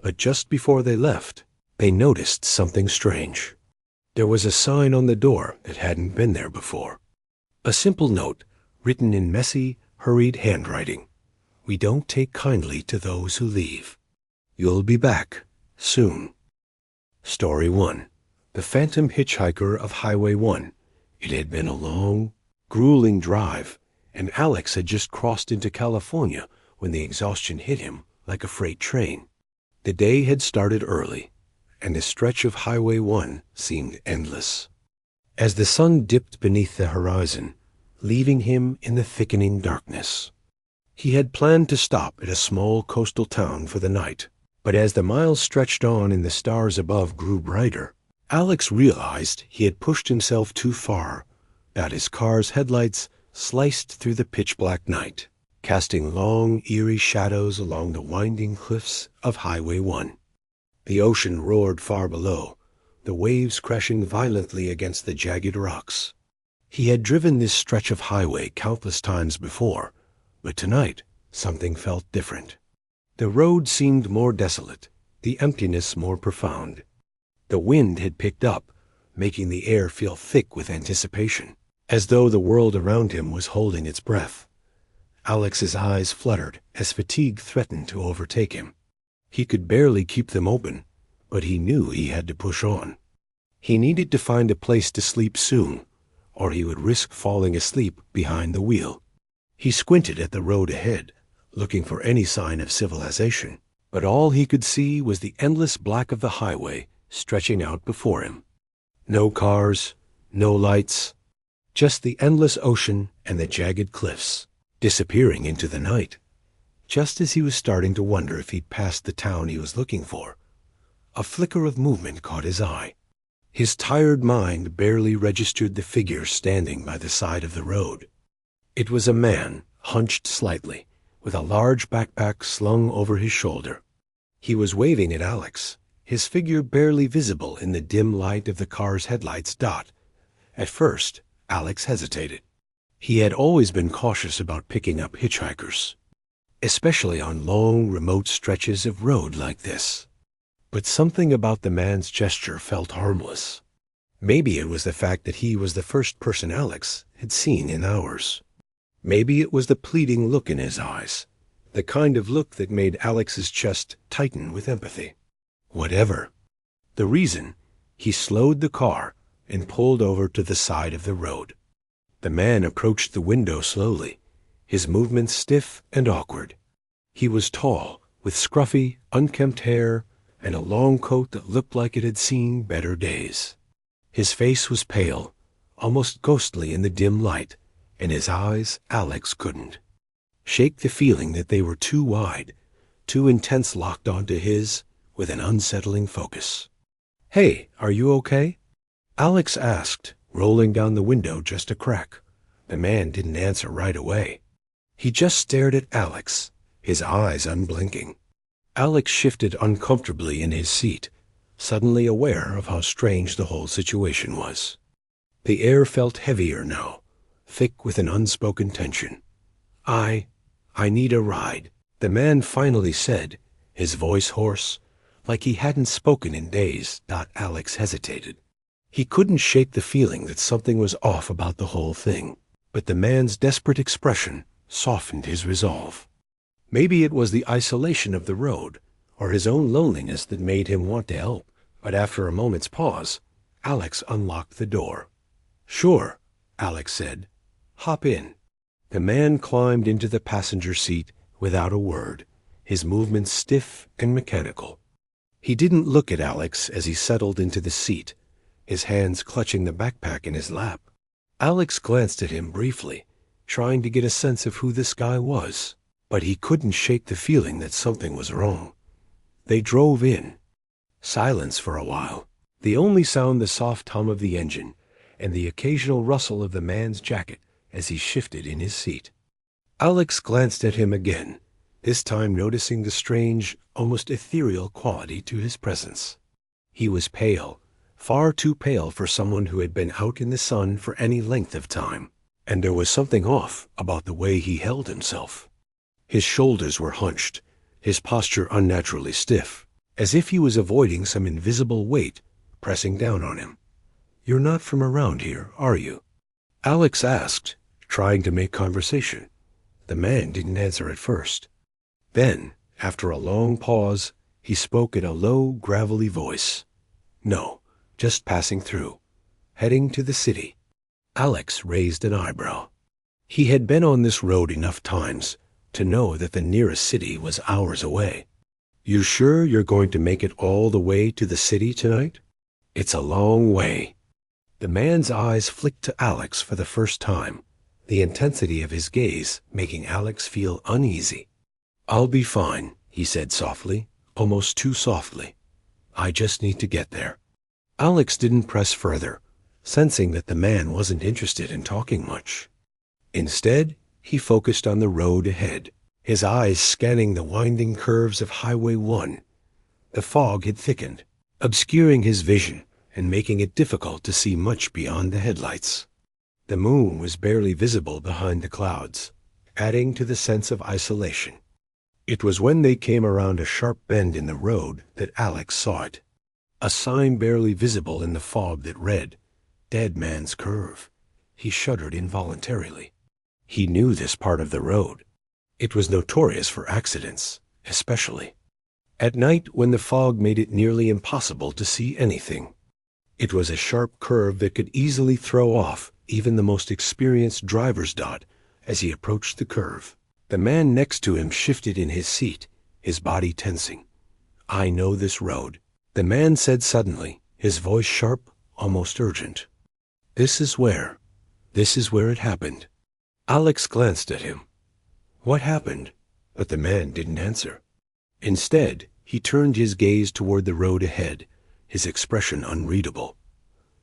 But just before they left, they noticed something strange. There was a sign on the door that hadn't been there before. A simple note, written in messy, hurried handwriting. We don't take kindly to those who leave. You'll be back soon. Story 1. The Phantom Hitchhiker of Highway 1. It had been a long, grueling drive, and Alex had just crossed into California when the exhaustion hit him like a freight train. The day had started early, and the stretch of Highway 1 seemed endless. As the sun dipped beneath the horizon, leaving him in the thickening darkness, he had planned to stop at a small coastal town for the night. But as the miles stretched on and the stars above grew brighter, Alex realized he had pushed himself too far, that his car's headlights sliced through the pitch-black night, casting long, eerie shadows along the winding cliffs of Highway 1. The ocean roared far below, the waves crashing violently against the jagged rocks. He had driven this stretch of highway countless times before, but tonight something felt different. The road seemed more desolate, the emptiness more profound. The wind had picked up, making the air feel thick with anticipation, as though the world around him was holding its breath. Alex's eyes fluttered as fatigue threatened to overtake him. He could barely keep them open, but he knew he had to push on. He needed to find a place to sleep soon, or he would risk falling asleep behind the wheel. He squinted at the road ahead, looking for any sign of civilization, but all he could see was the endless black of the highway stretching out before him. No cars, no lights, just the endless ocean and the jagged cliffs, disappearing into the night. Just as he was starting to wonder if he'd passed the town he was looking for, a flicker of movement caught his eye. His tired mind barely registered the figure standing by the side of the road. It was a man, hunched slightly, with a large backpack slung over his shoulder. He was waving at Alex, his figure barely visible in the dim light of the car's headlights dot, At first, Alex hesitated. He had always been cautious about picking up hitchhikers, especially on long, remote stretches of road like this. But something about the man's gesture felt harmless. Maybe it was the fact that he was the first person Alex had seen in hours. Maybe it was the pleading look in his eyes, the kind of look that made Alex's chest tighten with empathy. Whatever the reason, he slowed the car and pulled over to the side of the road. The man approached the window slowly, his movements stiff and awkward. He was tall, with scruffy, unkempt hair and a long coat that looked like it had seen better days. His face was pale, almost ghostly in the dim light, and his eyes, Alex couldn't shake the feeling that they were too wide, too intense, locked onto his with an unsettling focus. "Hey, are you okay?" Alex asked, rolling down the window just a crack. The man didn't answer right away. He just stared at Alex, his eyes unblinking. Alex shifted uncomfortably in his seat, suddenly aware of how strange the whole situation was. The air felt heavier now, thick with an unspoken tension. I need a ride," the man finally said, his voice hoarse, like he hadn't spoken in days. Alex hesitated. He couldn't shake the feeling that something was off about the whole thing, but the man's desperate expression softened his resolve. Maybe it was the isolation of the road, or his own loneliness that made him want to help, but after a moment's pause, Alex unlocked the door. "Sure," Alex said. "Hop in." The man climbed into the passenger seat without a word, his movements stiff and mechanical. He didn't look at Alex as he settled into the seat, his hands clutching the backpack in his lap. Alex glanced at him briefly, trying to get a sense of who this guy was, but he couldn't shake the feeling that something was wrong. They drove in. Silence for a while, the only sound the soft hum of the engine and the occasional rustle of the man's jacket as he shifted in his seat. Alex glanced at him again, this time noticing the strange, almost ethereal quality to his presence. He was pale, far too pale for someone who had been out in the sun for any length of time, and there was something off about the way he held himself. His shoulders were hunched, his posture unnaturally stiff, as if he was avoiding some invisible weight pressing down on him. "You're not from around here, are you?" Alex asked, trying to make conversation. The man didn't answer at first. Then, after a long pause, he spoke in a low, gravelly voice. "No, just passing through. Heading to the city." Alex raised an eyebrow. He had been on this road enough times to know that the nearest city was hours away. "You sure you're going to make it all the way to the city tonight?" "It's a long way." The man's eyes flicked to Alex for the first time, the intensity of his gaze making Alex feel uneasy. "I'll be fine," he said softly, almost too softly. "I just need to get there." Alex didn't press further, sensing that the man wasn't interested in talking much. Instead, he focused on the road ahead, his eyes scanning the winding curves of Highway 1. The fog had thickened, obscuring his vision and making it difficult to see much beyond the headlights. The moon was barely visible behind the clouds, adding to the sense of isolation. It was when they came around a sharp bend in the road that Alex saw it. A sign barely visible in the fog that read, "Dead Man's Curve." He shuddered involuntarily. He knew this part of the road. It was notorious for accidents, especially at night when the fog made it nearly impossible to see anything. It was a sharp curve that could easily throw off even the most experienced driver's dot as he approached the curve. The man next to him shifted in his seat, his body tensing. "I know this road," the man said suddenly, his voice sharp, almost urgent. This is where it happened." Alex glanced at him. "What happened?" But the man didn't answer. Instead, he turned his gaze toward the road ahead, his expression unreadable.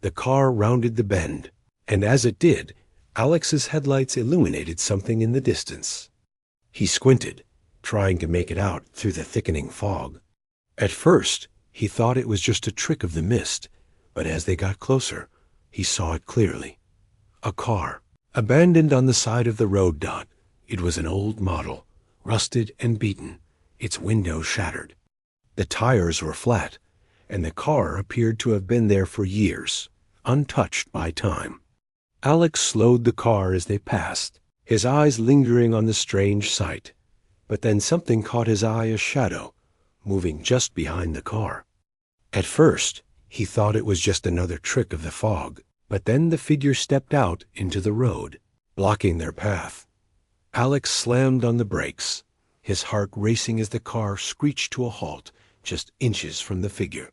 The car rounded the bend, and as it did, Alex's headlights illuminated something in the distance. He squinted, trying to make it out through the thickening fog. At first, he thought it was just a trick of the mist, but as they got closer, He saw it clearly. A car, abandoned on the side of the road. It was an old model, rusted and beaten, its windows shattered. The tires were flat, and the car appeared to have been there for years, untouched by time. Alex slowed the car as they passed, his eyes lingering on the strange sight. But then something caught his eye, a shadow, moving just behind the car. At first, he thought it was just another trick of the fog, but then the figure stepped out into the road, blocking their path. Alex slammed on the brakes, his heart racing as the car screeched to a halt just inches from the figure.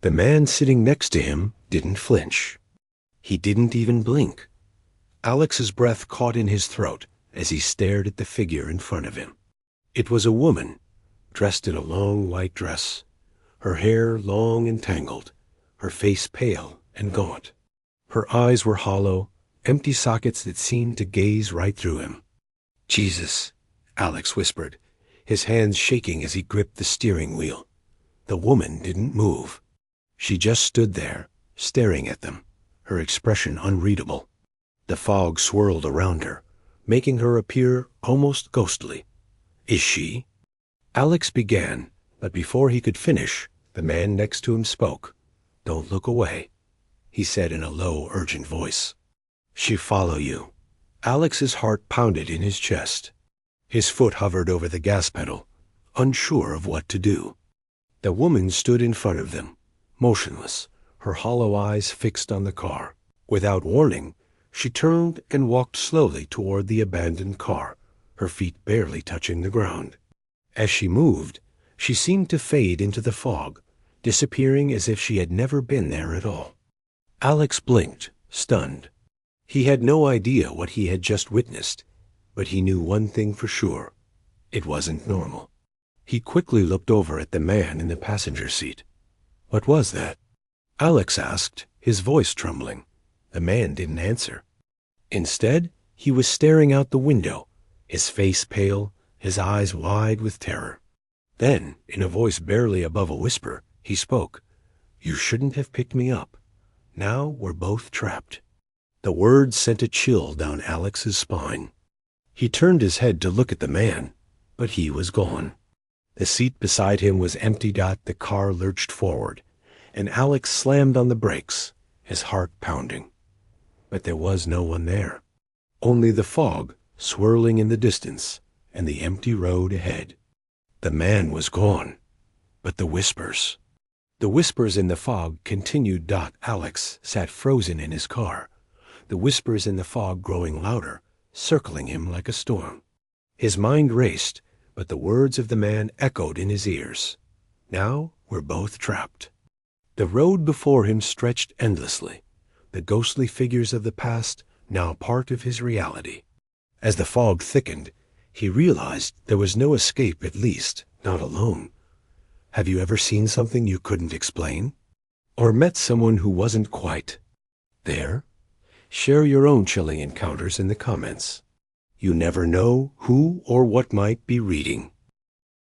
The man sitting next to him didn't flinch. He didn't even blink. Alex's breath caught in his throat as he stared at the figure in front of him. It was a woman, dressed in a long white dress, her hair long and tangled, her face pale and gaunt. Her eyes were hollow, empty sockets that seemed to gaze right through him. "Jesus," Alex whispered, his hands shaking as he gripped the steering wheel. The woman didn't move. She just stood there, staring at them, her expression unreadable. The fog swirled around her, making her appear almost ghostly. "Is she?" Alex began, but before he could finish, the man next to him spoke. "Don't look away," he said in a low, urgent voice. "She follow you." Alex's heart pounded in his chest. His foot hovered over the gas pedal, unsure of what to do. The woman stood in front of them, motionless, her hollow eyes fixed on the car. Without warning, she turned and walked slowly toward the abandoned car, her feet barely touching the ground. As she moved, she seemed to fade into the fog, disappearing as if she had never been there at all. Alex blinked, stunned. He had no idea what he had just witnessed, but he knew one thing for sure. It wasn't normal. He quickly looked over at the man in the passenger seat. "What was that?" Alex asked, his voice trembling. The man didn't answer. Instead, he was staring out the window, his face pale, his eyes wide with terror. Then, in a voice barely above a whisper, he spoke. "You shouldn't have picked me up. Now we're both trapped." The words sent a chill down Alex's spine. He turned his head to look at the man, but he was gone. The seat beside him was empty. The car lurched forward, and Alex slammed on the brakes, his heart pounding. But there was no one there. Only the fog swirling in the distance and the empty road ahead. The man was gone, but the whispers. The whispers in the fog continued. Alex sat frozen in his car, the whispers in the fog growing louder, circling him like a storm. His mind raced, but the words of the man echoed in his ears. Now we're both trapped. The road before him stretched endlessly, the ghostly figures of the past now part of his reality. As the fog thickened, he realized there was no escape, at least not alone. Have you ever seen something you couldn't explain? Or met someone who wasn't quite there? Share your own chilling encounters in the comments. You never know who or what might be reading.